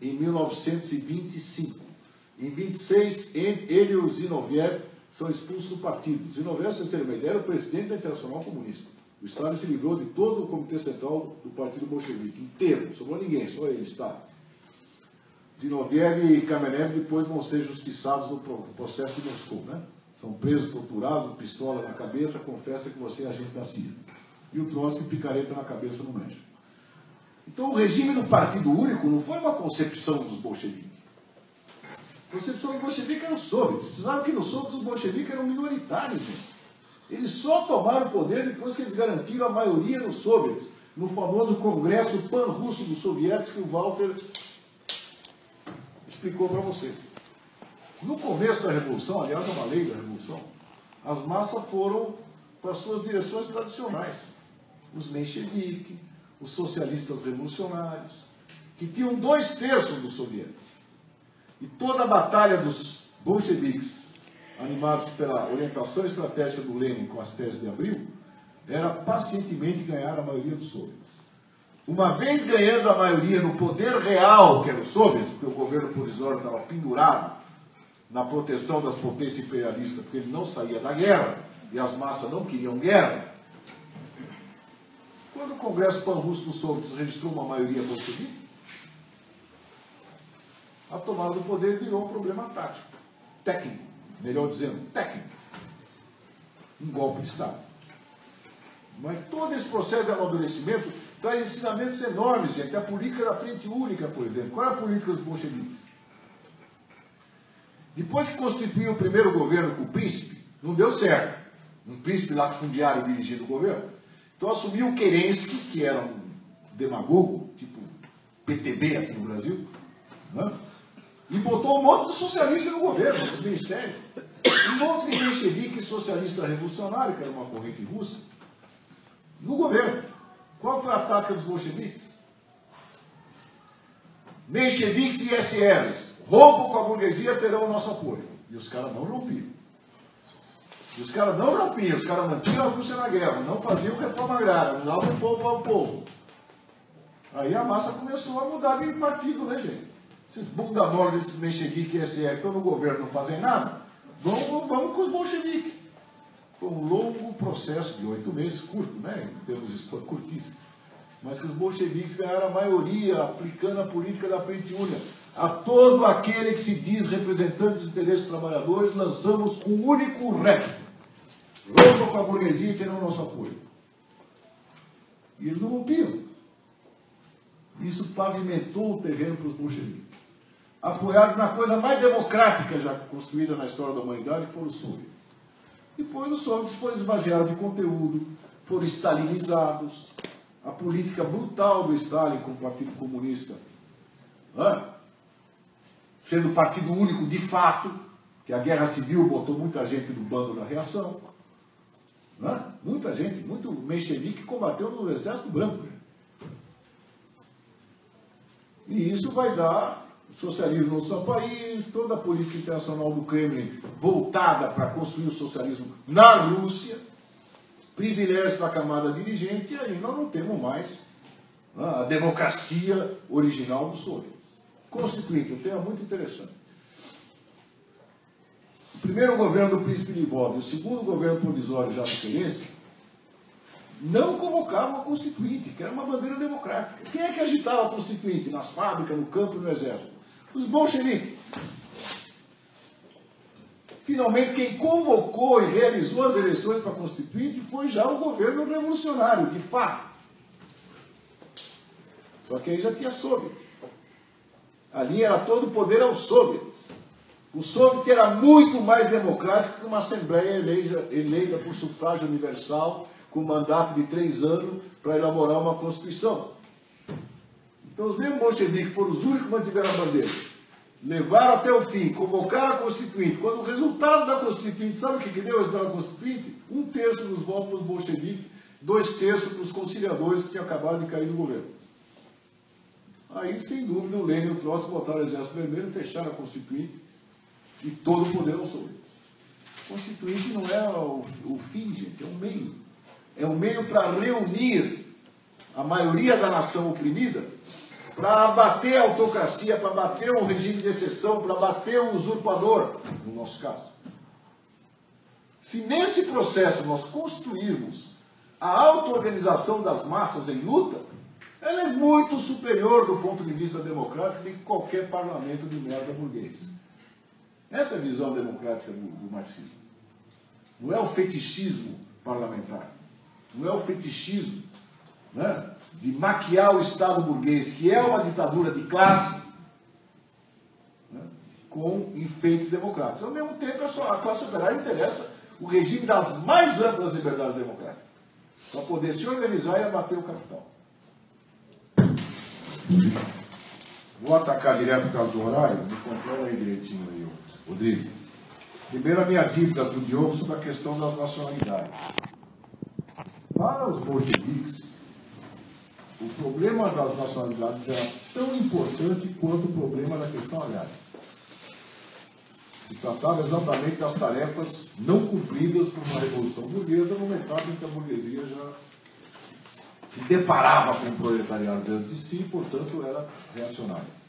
em 1925. Em 26, ele e o Zinoviev são expulsos do partido. Zinoviev, se você ter uma ideia, era o presidente da Internacional Comunista. O Stalin se livrou de todo o Comitê Central do Partido Bolchevique, inteiro, não sobrou ninguém, só ele, Stalin. Zinoviev e Kamenev depois vão ser justiçados no processo de Moscou, né? São presos, torturados, pistola na cabeça, confessa que você é agente da CIA. E o Trotsky picareta na cabeça no México. Então o regime do Partido Único não foi uma concepção dos bolcheviques. A concepção dos bolcheviques era o soviets. Vocês sabem que nos soviets os bolcheviques eram minoritários, gente. Eles só tomaram o poder depois que eles garantiram a maioria dos soviets, no famoso Congresso Pan-Russo dos Soviéticos que o Walter explicou para vocês. No começo da Revolução, aliás, uma lei da Revolução, as massas foram para as suas direções tradicionais. Os mencheviques, os socialistas revolucionários, que tinham 2/3 dos soviéticos. E toda a batalha dos bolcheviques, animados pela orientação estratégica do Lenin com as teses de abril, era pacientemente ganhar a maioria dos soviets. Uma vez ganhando a maioria no poder real, que era o soviets, porque o governo provisório estava pendurado na proteção das potências imperialistas, porque ele não saía da guerra, e as massas não queriam guerra, quando o Congresso Pan-Russo dos Soviets registrou uma maioria bolchevique, a tomada do poder virou um problema tático, técnico, melhor dizendo, técnico. Um golpe de Estado. Mas todo esse processo de amadurecimento traz ensinamentos enormes, gente. A política da frente única, por exemplo. Qual é a política dos bolcheviques? Depois que constituiu o primeiro governo com o príncipe, não deu certo. Um príncipe latifundiário dirigindo o governo. Então assumiu o Kerensky, que era um demagogo, tipo PTB aqui no Brasil, né? E botou um monte de socialista no governo, nos ministérios. Um monte de menchevique socialista revolucionário, que era uma corrente russa, no governo. Qual foi a tática dos bolcheviques? Mencheviques e SRs rompam com a burguesia, terão o nosso apoio. E os caras não rompiam. Os caras mantinham a Rússia na guerra, não faziam reforma agrária, não davam pouco ao povo. Aí a massa começou a mudar de partido, né, gente? Esses bunda mole desses mencheviques e SR que estão no governo não fazem nada, vamos com os bolcheviques. Foi um longo processo de 8 meses, curto, né? Em termos históricos, curtíssimo. Mas que os bolcheviques ganharam a maioria, aplicando a política da frente única. A todo aquele que se diz representante dos interesses dos trabalhadores, lançamos um único reto. Rompa com a burguesia e terão nosso apoio. E eles não rompiam. Isso pavimentou o terreno para os bolcheviques. Apoiados na coisa mais democrática já construída na história da humanidade, que foram os soviets. Depois os soviets foram esvaziados de conteúdo, foram stalinizados. A política brutal do Stalin com o Partido Comunista, sendo partido único de fato, que a guerra civil botou muita gente no bando da reação. Muita gente, muito menchevique combateu no Exército Branco. E isso vai dar socialismo no seu país, toda a política internacional do Kremlin voltada para construir o socialismo na Rússia, privilégios para a camada dirigente, e aí nós não temos mais a democracia original dos soviets. Constituinte, um tema muito interessante. O primeiro governo do príncipe Lvov e o segundo governo provisório já do Kerensky não convocavam a Constituinte, que era uma bandeira democrática. Quem é que agitava a Constituinte? Nas fábricas, no campo e no exército? Os bolcheviques. Finalmente, quem convocou e realizou as eleições para a Constituinte foi já o governo revolucionário, de fato. Só que aí já tinha soviets. Ali era todo o poder aos soviets. O soviet era muito mais democrático que uma assembleia eleita por sufrágio universal, com mandato de 3 anos, para elaborar uma Constituição. Então, os mesmos bolcheviques foram os únicos que mantiveram a bandeira. Levaram até o fim, convocaram a Constituinte. Quando o resultado da Constituinte, sabe o que deu o resultado da Constituinte? 1/3 dos votos para os bolcheviques, 2/3 para os conciliadores que tinham acabado de cair do governo. Aí, sem dúvida, o Lenin e o Trotsky botaram o Exército Vermelho, fecharam a Constituinte e todo o poder aos soviets. A Constituinte não é o fim, gente, é um meio. É um meio para reunir a maioria da nação oprimida, para abater a autocracia, para abater o regime de exceção, para abater o usurpador, no nosso caso. Se nesse processo nós construirmos a auto-organização das massas em luta, ela é muito superior do ponto de vista democrático de qualquer parlamento de merda burguês. Essa é a visão democrática do marxismo. Não é o fetichismo parlamentar. Não é o fetichismo, né, de maquiar o Estado burguês, que é uma ditadura de classe, né, com enfeites democráticos. Ao mesmo tempo, a classe operária interessa o regime das mais amplas liberdades democráticas, para poder se organizar e abater o capital. Vou atacar direto por causa do horário, me controla aí direitinho aí, Rodrigo. Primeiro, a minha dívida do Diogo sobre a questão das nacionalidades. Para os bolcheviques, o problema das nacionalidades era tão importante quanto o problema da questão agrária. Se tratava exatamente das tarefas não cumpridas por uma revolução burguesa, no etapa em que a burguesia já se deparava com o proletariado diante de si e, portanto, era reacionária.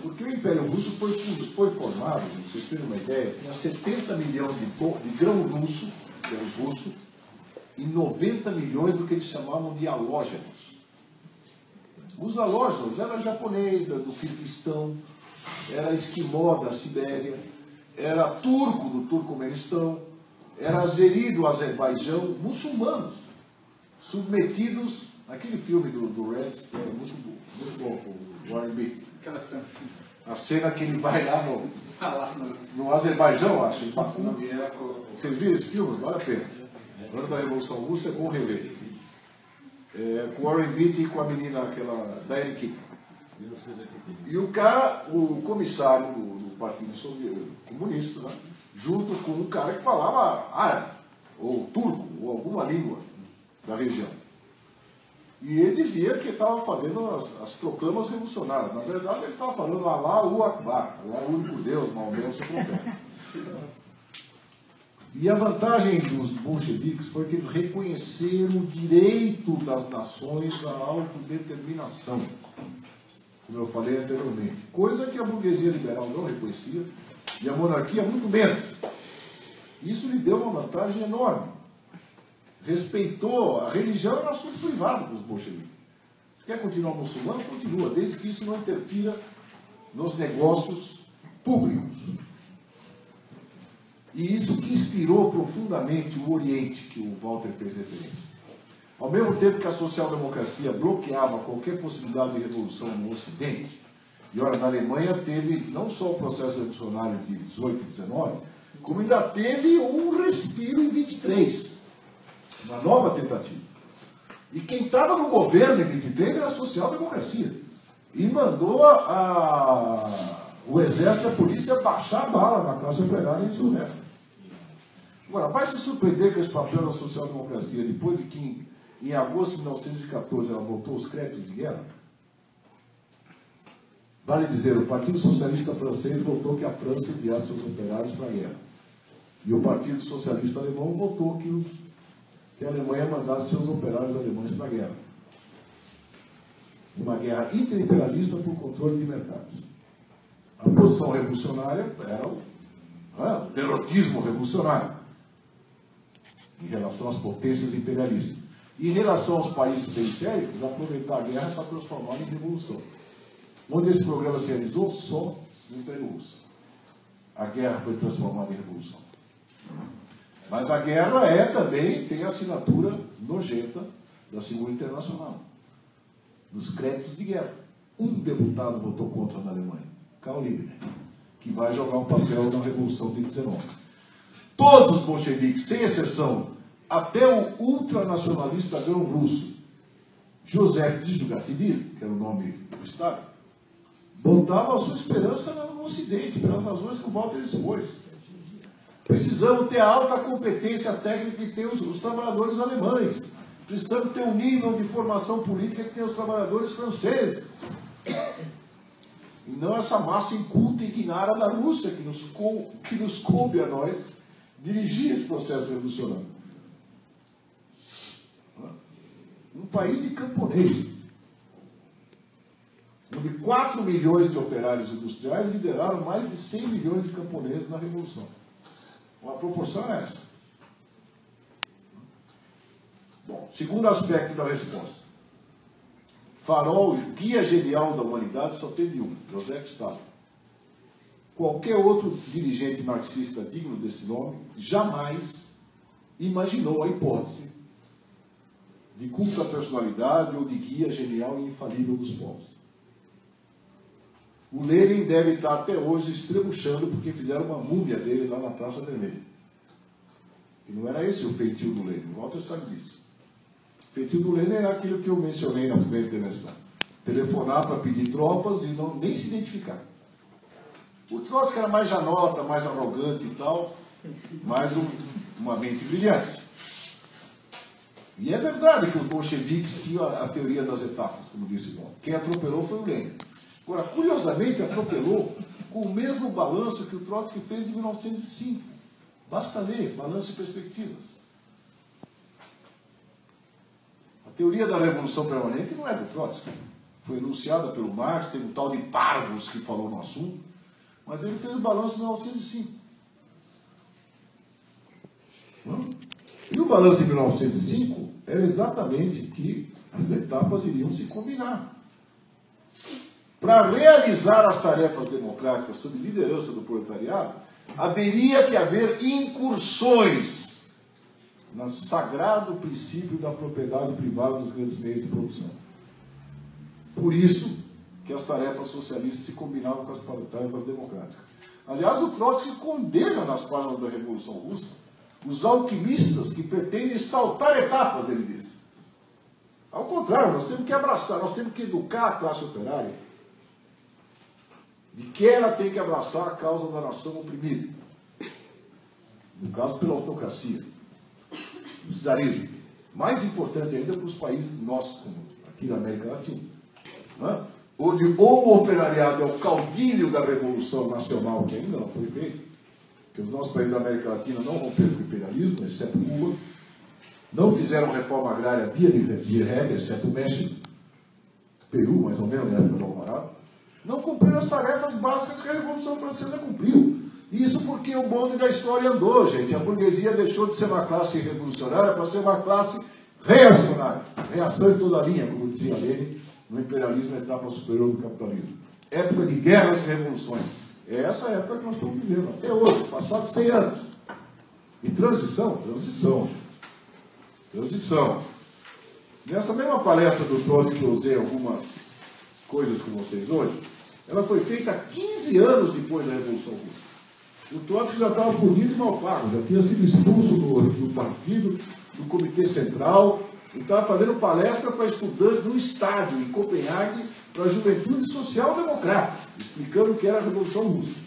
Porque o Império Russo foi formado, para vocês terem uma ideia, tinha 70 milhões de grão russo, que é os russos, e 90 milhões do que eles chamavam de halógenos. Os halógenos eram japonês do Kirguistão, era esquimó da Sibéria, era turco do Turcomenistão, era azeri do Azerbaijão, muçulmanos, submetidos, naquele filme do Reds, que é muito bom, o R&B. Aquela cena. A cena que ele vai lá no Azerbaijão, acho. Vocês viram esse filme? Vale a pena. Ano da Revolução Russa é bom rever. Com o Warren Beatty e com a menina, aquela da Eric. E o cara, o comissário do Partido Comunista, né, junto com um cara que falava árabe, ou turco, ou alguma língua da região. E ele dizia que estava fazendo as proclamas revolucionárias. Na verdade, ele estava falando Allahu Akbar, Alá é o único Deus, Maomé é o seu profeta. E a vantagem dos bolcheviques foi que eles reconheceram o direito das nações à autodeterminação, como eu falei anteriormente. Coisa que a burguesia liberal não reconhecia, e a monarquia muito menos. Isso lhe deu uma vantagem enorme. Respeitou, a religião era assunto privado para os bolcheviques. Quer continuar muçulmano? Continua, desde que isso não interfira nos negócios públicos. E isso que inspirou profundamente o Oriente, que o Walter fez referência. Ao mesmo tempo que a social-democracia bloqueava qualquer possibilidade de revolução no Ocidente, e olha, na Alemanha teve não só o processo revolucionário de 18 e 19, como ainda teve um respiro em 23, uma nova tentativa. E quem estava no governo em 23 era a social-democracia. E mandou o exército e a polícia baixar a bala na classe operária e insurreto. Agora, vai se surpreender com esse papel da social-democracia, depois de que, em agosto de 1914, ela voltou os créditos de guerra? Vale dizer, o Partido Socialista Francês votou que a França enviasse seus operários para a guerra. E o Partido Socialista Alemão votou que a Alemanha mandasse seus operários alemães para a guerra. Uma guerra interimperialista por controle de mercados. A posição revolucionária era o derrotismo revolucionário em relação às potências imperialistas. E em relação aos países periféricos, aproveitar a guerra para transformá-la em revolução. Onde esse programa se realizou? Só no Império Russo. A guerra foi transformada em revolução. Mas a guerra também tem a assinatura nojenta da Segunda Internacional, dos créditos de guerra. Um deputado votou contra na Alemanha, Karl Liebknecht, que vai jogar um papel na Revolução de 19. Todos os bolcheviques, sem exceção, até o ultranacionalista grão-russo, Joseph Djugasev, que era o nome do Estado, botavam a sua esperança no Ocidente, pelas razões que o Walter expôs. Precisamos ter a alta competência técnica que tem os trabalhadores alemães. Precisamos ter um nível de formação política que tem os trabalhadores franceses. E não essa massa inculta e ignara da Rússia que nos coube a nós dirigir esse processo revolucionário. Um país de camponeses, onde 4 milhões de operários industriais lideraram mais de 100 milhões de camponeses na Revolução. A proporção é essa. Bom, segundo aspecto da resposta. Farol, guia genial da humanidade, só teve um, Joseph Stalin. Qualquer outro dirigente marxista digno desse nome jamais imaginou a hipótese de culto à personalidade ou de guia genial e infalível dos povos. O Lenin deve estar até hoje estrebuchando porque fizeram uma múmia dele lá na Praça Vermelha. E não era esse o feitio do Lenin, o Walter sabe disso. O feitio do Lenin era aquilo que eu mencionei na primeira intervenção. Telefonar para pedir tropas e nem se identificar. O Trotsky era mais janota, mais arrogante e tal, mais uma mente brilhante. E é verdade que os bolcheviques tinham a teoria das etapas, como disse o Paulo. Quem atropelou foi o Lenin. Agora, curiosamente, atropelou com o mesmo balanço que o Trotsky fez em 1905. Basta ler, Balanço e Perspectivas. A teoria da revolução permanente não é do Trotsky. Foi enunciada pelo Marx, tem um tal de Parvus que falou no assunto, mas ele fez o balanço em 1905. E o balanço de 1905 era exatamente que as etapas iriam se combinar. Para realizar as tarefas democráticas sob liderança do proletariado, haveria que haver incursões no sagrado princípio da propriedade privada dos grandes meios de produção. Por isso que as tarefas socialistas se combinavam com as tarefas democráticas. Aliás, o Trotsky condena nas páginas da Revolução Russa os alquimistas que pretendem saltar etapas, ele diz. Ao contrário, nós temos que abraçar, nós temos que educar a classe operária de que ela tem que abraçar a causa da nação oprimida. No caso, pela autocracia, o czarismo. Mais importante ainda para os países nossos, como aqui na América Latina, né? Onde ou o operariado é o caudilho da Revolução Nacional, que ainda não foi feita, porque os nossos países da América Latina não romperam com o imperialismo, exceto Cuba, não fizeram reforma agrária via de regra, exceto o México, Peru, mais ou menos, na época do Alvarado, não cumpriram as tarefas básicas que a Revolução Francesa cumpriu. Isso porque o bonde da história andou, gente. A burguesia deixou de ser uma classe revolucionária para ser uma classe reacionária. Reação em toda a linha, como dizia Lenin, no imperialismo, a etapa superior do capitalismo. Época de guerras e revoluções. É essa época que nós estamos vivendo, até hoje, passados 100 anos. E transição. Nessa mesma palestra do Trotsky, que eu usei algumas coisas com vocês hoje, ela foi feita 15 anos depois da Revolução Russa. O Trotsky já estava punido e mal pago, já tinha sido expulso do partido, do Comitê Central, e estava fazendo palestra para estudantes no estádio, em Copenhague, para a juventude social-democrata, explicando o que era a Revolução Russa.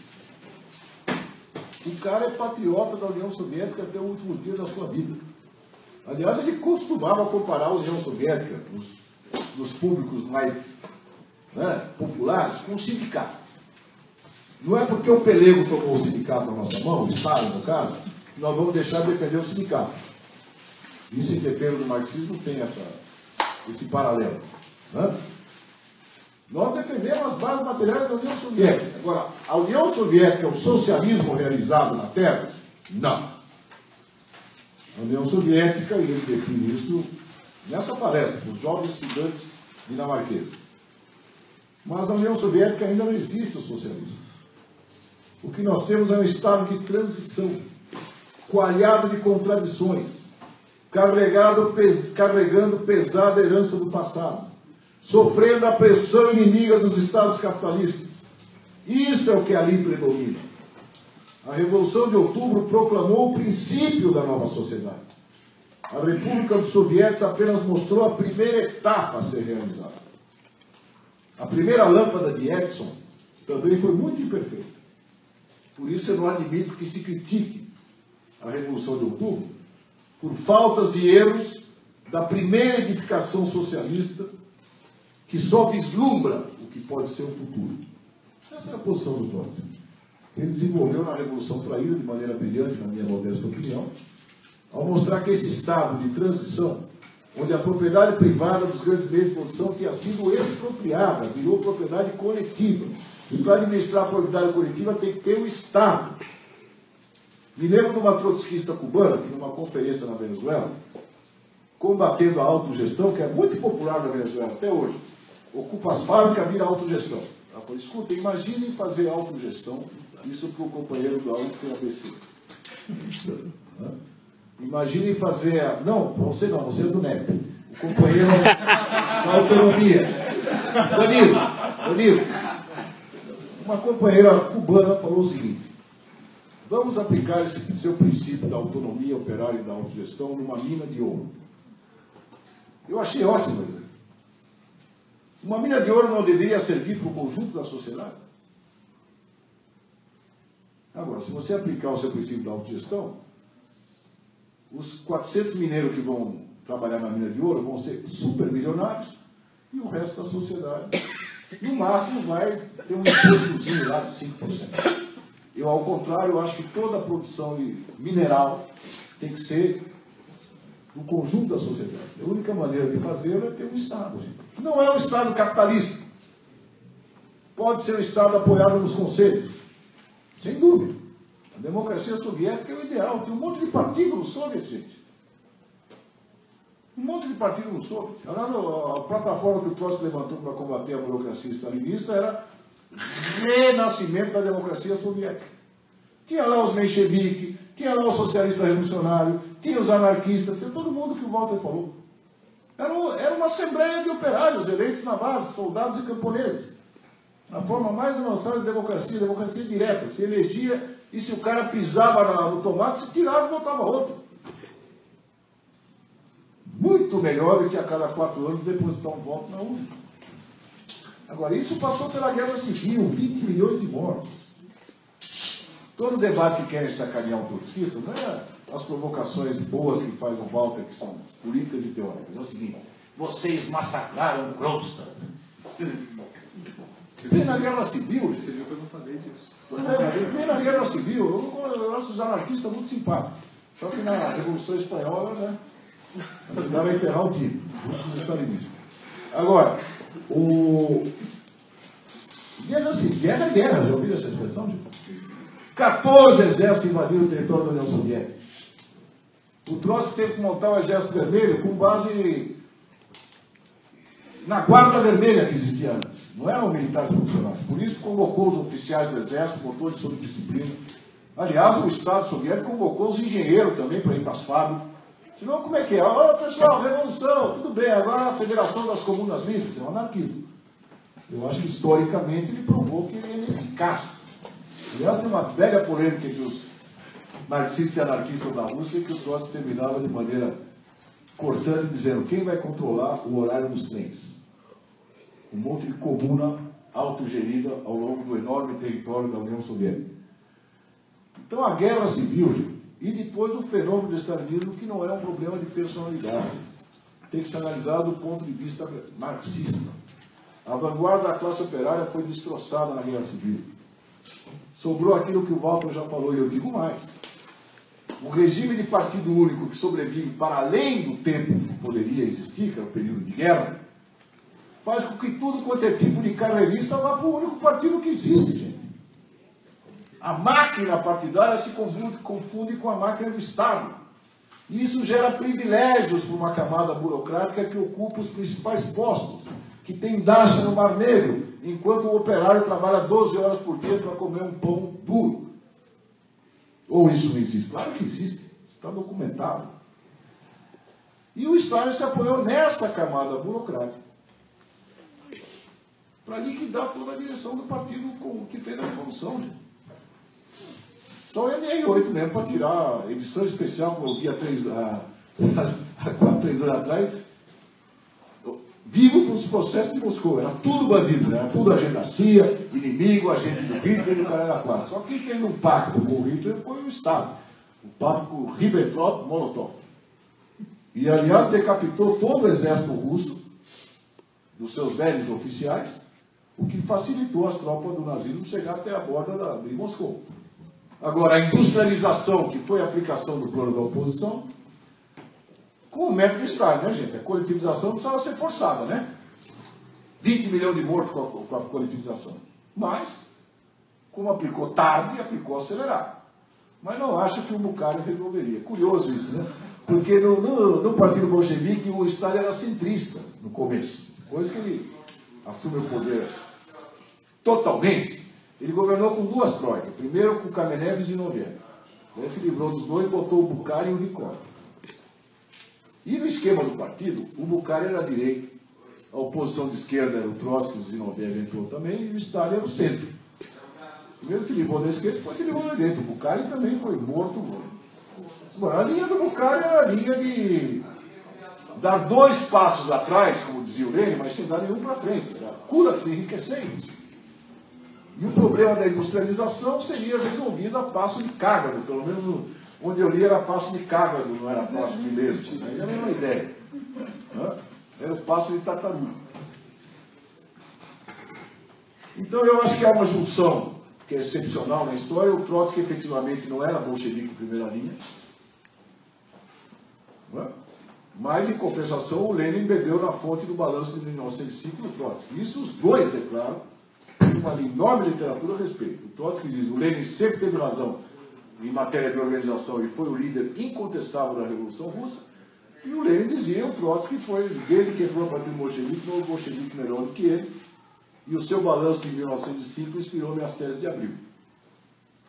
O cara é patriota da União Soviética até o último dia da sua vida. Aliás, ele costumava comparar a União Soviética, nos públicos mais populares, com o sindicato. Não é porque o pelego tomou o sindicato na nossa mão, o Estado, no caso, que nós vamos deixar de defender o sindicato. Isso em defesa do marxismo tem esse paralelo. Né? Nós defendemos as bases materiais da União Soviética. Agora, a União Soviética é o socialismo realizado na Terra? Não. A União Soviética, e ele define isso nessa palestra, para os jovens estudantes dinamarqueses. Mas na União Soviética ainda não existe o socialismo. O que nós temos é um estado de transição, coalhado de contradições, carregando pesada herança do passado, sofrendo a pressão inimiga dos estados capitalistas. Isto é o que ali predomina. A Revolução de Outubro proclamou o princípio da nova sociedade. A República dos Soviéticos apenas mostrou a primeira etapa a ser realizada. A primeira lâmpada de Edison também foi muito imperfeita. Por isso eu não admito que se critique a Revolução de Outubro por faltas e erros da primeira edificação socialista que só vislumbra o que pode ser o futuro. Essa é a posição do Trotsky. Ele desenvolveu na Revolução Traíra de maneira brilhante, na minha modesta opinião, ao mostrar que esse estado de transição, onde a propriedade privada dos grandes meios de produção tinha sido expropriada, virou propriedade coletiva. E para administrar a propriedade coletiva tem que ter o Estado. Me lembro de uma trotskista cubana, que numa conferência na Venezuela, combatendo a autogestão, que é muito popular na Venezuela até hoje, ocupa as fábricas, vira autogestão. Ela falou, escuta, imaginem fazer autogestão, isso para o companheiro da UFABC. Imaginem fazer... Não, você não, você é do NEP. O companheiro da autonomia. Danilo. Uma companheira cubana falou o seguinte, vamos aplicar esse seu princípio da autonomia operária e da autogestão numa mina de ouro. Eu achei ótimo isso. Uma mina de ouro não deveria servir para o conjunto da sociedade? Agora, se você aplicar o seu princípio da autogestão, os 400 mineiros que vão trabalhar na mina de ouro vão ser super milionários e o resto da sociedade, no máximo, vai ter um impostozinho lá de 5%. Eu, ao contrário, eu acho que toda a produção mineral tem que ser do conjunto da sociedade. A única maneira de fazê-lo é ter um Estado. Não é um Estado capitalista. Pode ser um Estado apoiado nos conselhos. Sem dúvida. A democracia soviética é o ideal. Tem um monte de partidos no Soviet, gente. Um monte de partido não soube. A plataforma que o Trotsky levantou para combater a burocracia stalinista era renascimento da democracia soviética. Tinha lá os mencheviques, tinha lá os socialistas revolucionários, tinha os anarquistas, tinha todo mundo que o Walter falou. Era uma assembleia de operários eleitos na base, soldados e camponeses. A forma mais avançada de democracia direta. Se elegia e se o cara pisava no tomate, se tirava e botava outro. Muito melhor do que a cada 4 anos depositar um voto na urna. Agora, isso passou pela Guerra Civil, 20 milhões de mortos. Todo debate que querem sacanear um trotskista não é as provocações boas que faz o Walter, que são políticas e teóricas. É o seguinte: vocês massacraram Kronstadt. Bem na Guerra Civil. Você viu que eu não falei disso. Bem na Guerra Civil, eu acho os anarquistas muito simpáticos. Só que na Revolução Espanhola, né, ajudaram a enterrar o time, os stalinistas. Agora, guerra é guerra, já ouviram essa expressão? Tipo? 14 exércitos invadiram o território da União Soviética. O Trotsky teve que montar o Exército Vermelho com base na Guarda Vermelha que existia antes. Não eram militares profissionais. Por isso convocou os oficiais do Exército, botou eles sob disciplina. Aliás, o Estado soviético convocou os engenheiros também para ir para as fábricas. Senão, como é que é? Ô, pessoal, revolução, tudo bem, agora a Federação das Comunas Livres, é um anarquismo. Eu acho que, historicamente, ele provou que ele é ineficaz. Aliás, tem uma velha polêmica entre os marxistas e anarquistas da Rússia que o Trotsky terminava de maneira cortante, dizendo: quem vai controlar o horário dos trens? Um monte de comuna autogerida ao longo do enorme território da União Soviética. Então, a Guerra Civil, e depois o fenômeno do stalinismo, que não é um problema de personalidade. Tem que ser analisado do ponto de vista marxista. A vanguarda da classe operária foi destroçada na Guerra Civil. Sobrou aquilo que o Walter já falou, e eu digo mais. O regime de partido único que sobrevive para além do tempo que poderia existir, que é o período de guerra, faz com que tudo quanto é tipo de carreirista vá para o único partido que existe, gente. A máquina partidária se confunde com a máquina do Estado. E isso gera privilégios para uma camada burocrática que ocupa os principais postos, que tem dacha no Mar Negro, enquanto o operário trabalha 12 horas por dia para comer um pão duro. Ou isso não existe? Claro que existe, está documentado. E o Stalin se apoiou nessa camada burocrática para liquidar toda a direção do partido que fez a Revolução. Gente. Só o MR8 mesmo para tirar a edição especial, como eu vi há 4, 3 anos atrás, vivo com os processos de Moscou. Era tudo bandido, né? Era tudo agente da CIA, inimigo, agente do Hitler e o cara era 4. Só que quem fez um pacto com o Hitler foi o Estado. O pacto com o Ribbentrop-Molotov. E, aliás, decapitou todo o exército russo, dos seus velhos oficiais, o que facilitou as tropas do nazismo chegar até a borda de Moscou. Agora, a industrialização, que foi a aplicação do plano da oposição, com o método Stalin, né, gente? A coletivização precisava ser forçada, né? 20 milhões de mortos com a coletivização. Mas, como aplicou tarde, aplicou acelerado. Mas não acho que o Bukharin resolveria. Curioso isso, né? Porque no Partido Bolchevique, o Stalin era centrista no começo. Depois que ele assume o poder totalmente, ele governou com 2 troicas. Primeiro com Kamenev e Zinoviev. Ele se livrou dos dois e botou o Bukharin e o Rykov. E no esquema do partido, o Bukharin era direito, a oposição de esquerda era o Trotsky, o Zinoviev entrou também, e o Stalin era o centro. Primeiro se livrou da esquerda, depois se livrou da direita. O Bukharin também foi morto. Bom, a linha do Bukharin era a linha de dar 2 passos atrás, como dizia o Lenin, mas sem dar nenhum para frente. Era cura se enriquecendo. E o problema da industrialização seria resolvido a passo de cágado, pelo menos onde eu li era passo de cágado, não era passo de leite. Era a mesma ideia. Era o passo de tartaruga. Então eu acho que há uma junção que é excepcional na história. O Trotsky efetivamente não era bolchevique em primeira linha. Mas, em compensação, o Lenin bebeu na fonte do balanço de 1905 do Trotsky. Isso os dois declaram. Uma enorme literatura a respeito. O Trotsky diz: o Lenin sempre teve razão em matéria de organização e foi o líder incontestável da Revolução Russa. E o Lenin dizia, o Trotsky foi, desde que entrou no Partido Bolchevique, não houve bolchevique melhor do que ele, e o seu balanço de 1905 inspirou minhas teses de abril,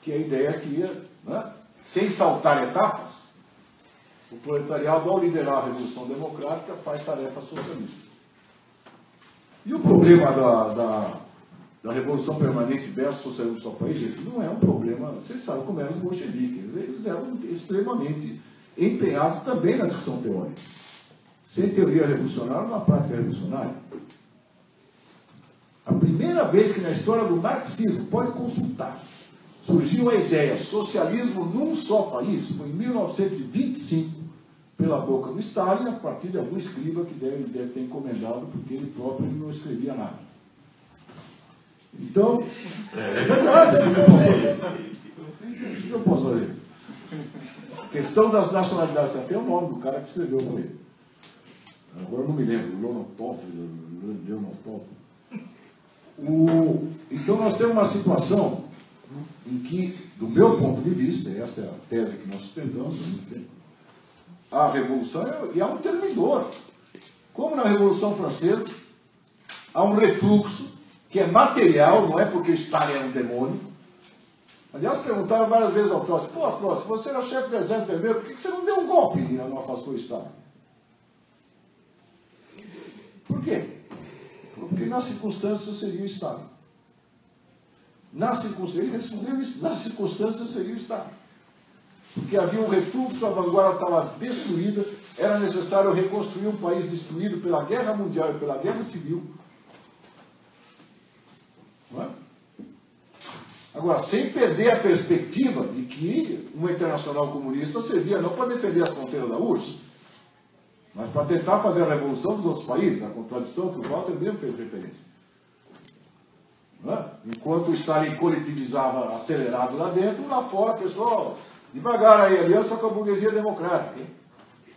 que é a ideia que ia, né, sem saltar etapas, o proletariado, ao liderar a Revolução Democrática, faz tarefas socialistas. E o problema da Revolução Permanente versus o socialismo do seu país, gente, não é um problema, vocês sabem como eram os bolcheviques, eles eram extremamente empenhados também na discussão teórica. Sem teoria revolucionária, uma prática revolucionária. A primeira vez que na história do marxismo, pode consultar, surgiu a ideia socialismo num só país, foi em 1925, pela boca do Stalin, a partir de algum escriba que deve ter encomendado, porque ele próprio não escrevia nada. Então, é verdade, o que eu posso fazer? A questão das nacionalidades, até o nome do cara que escreveu com ele. Agora eu não me lembro, Leonov. Então nós temos uma situação em que, do meu ponto de vista, essa é a tese que nós sustentamos, a Revolução é um termidor. Como na Revolução Francesa, há um refluxo que é material, não é porque Stalin era um demônio. Aliás, perguntaram várias vezes ao Trotsky, pô, Trotsky, você era chefe do Exército Vermelho, por que você não deu um golpe e não afastou o Stalin? Por quê? Porque nas circunstâncias seria o Stalin. Ele respondeu isso, nas circunstâncias seria o Stalin. Porque havia um refluxo, a vanguarda estava destruída, era necessário reconstruir um país destruído pela Guerra Mundial e pela Guerra Civil. Não é? Agora, sem perder a perspectiva de que uma internacional comunista servia não para defender as fronteiras da URSS, mas para tentar fazer a revolução dos outros países, a contradição que o Walter mesmo fez referência. Não é? Enquanto o Stalin coletivizava acelerado lá dentro, lá fora, pessoal, devagar aí, aliança com a burguesia democrática, hein?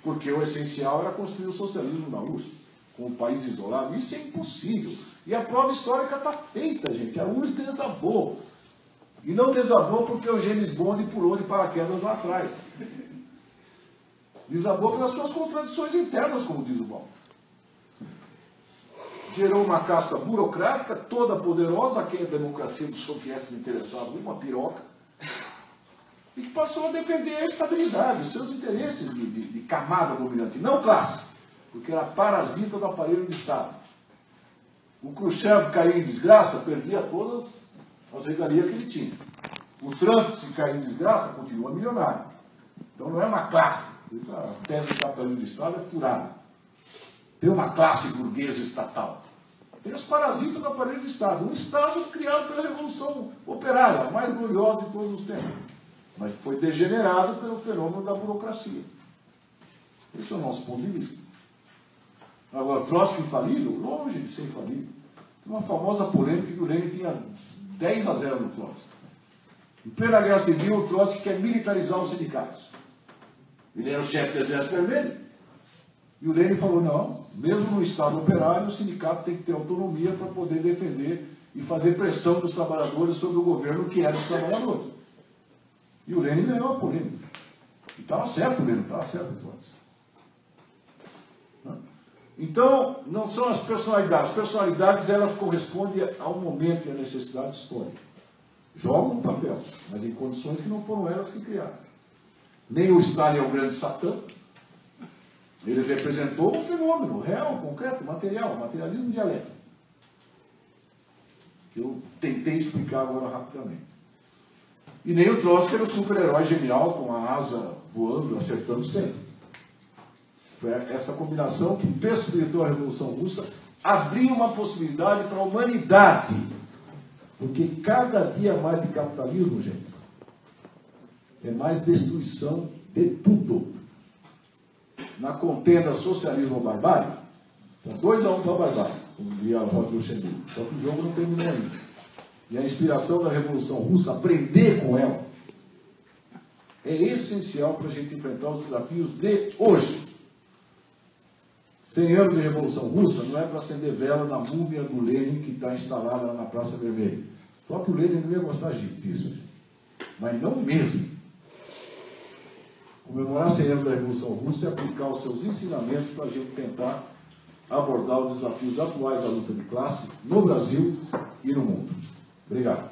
Porque o essencial era construir o socialismo na URSS, com o país isolado. Isso é impossível. E a prova histórica está feita, gente. A URSS desabou. E não desabou porque o James Bond pulou de paraquedas lá atrás. Desabou pelas suas contradições internas, como diz o Balmer. Gerou uma casta burocrática, toda poderosa, a quem a democracia dos soviéticos não interessava, uma piroca, e que passou a defender a estabilidade, os seus interesses de camada dominante, não classe, porque era parasita do aparelho de Estado. O Khrushchev caía em desgraça, perdia todas as regalias que ele tinha. O Trump, se cair em desgraça, continua milionário. Então não é uma classe. A tese do capitalismo de Estado é furada. Tem uma classe burguesa estatal. Tem os parasitas do aparelho de Estado. Um Estado criado pela Revolução Operária, a mais gloriosa de todos os tempos. Mas foi degenerado pelo fenômeno da burocracia. Esse é o nosso ponto de vista. Agora, Trotsky infalível? Longe de ser infalível. Tem uma famosa polêmica que o Lenin tinha 10-0 no Trotsky. Em plena Guerra Civil, o Trotsky quer militarizar os sindicatos. Ele era o chefe do Exército Vermelho. E o Lenin falou, não, mesmo no Estado operário, o sindicato tem que ter autonomia para poder defender e fazer pressão dos trabalhadores sobre o governo que era dos trabalhadores. E o Lenin ganhou a polêmica. E estava certo o Lenin, estava certo o Trotsky. Então, não são as personalidades. As personalidades, elas correspondem ao momento e à necessidade histórica. Jogam um papel, mas em condições que não foram elas que criaram. Nem o Stalin é o grande Satã. Ele representou um fenômeno real, concreto, material, materialismo dialético. Que eu tentei explicar agora rapidamente. E nem o Trotsky era o super-herói genial com a asa voando, acertando sempre. Foi essa combinação que possibilitou a Revolução Russa abrir uma possibilidade para a humanidade. Porque cada dia mais de capitalismo, gente, é mais destruição de tudo. Na contenda socialismo ou barbárie, então 2-1 para a barbárie, como diria a voz do Luxemburgo. Só que o jogo não terminou ainda. E a inspiração da Revolução Russa, aprender com ela, é essencial para a gente enfrentar os desafios de hoje. 100 anos de Revolução Russa não é para acender vela na múmia do Lenin que está instalada lá na Praça Vermelha. Só que o Lenin não ia gostar disso, mas não mesmo. comemorar 100 anos da Revolução Russa e aplicar os seus ensinamentos para a gente tentar abordar os desafios atuais da luta de classe no Brasil e no mundo. Obrigado.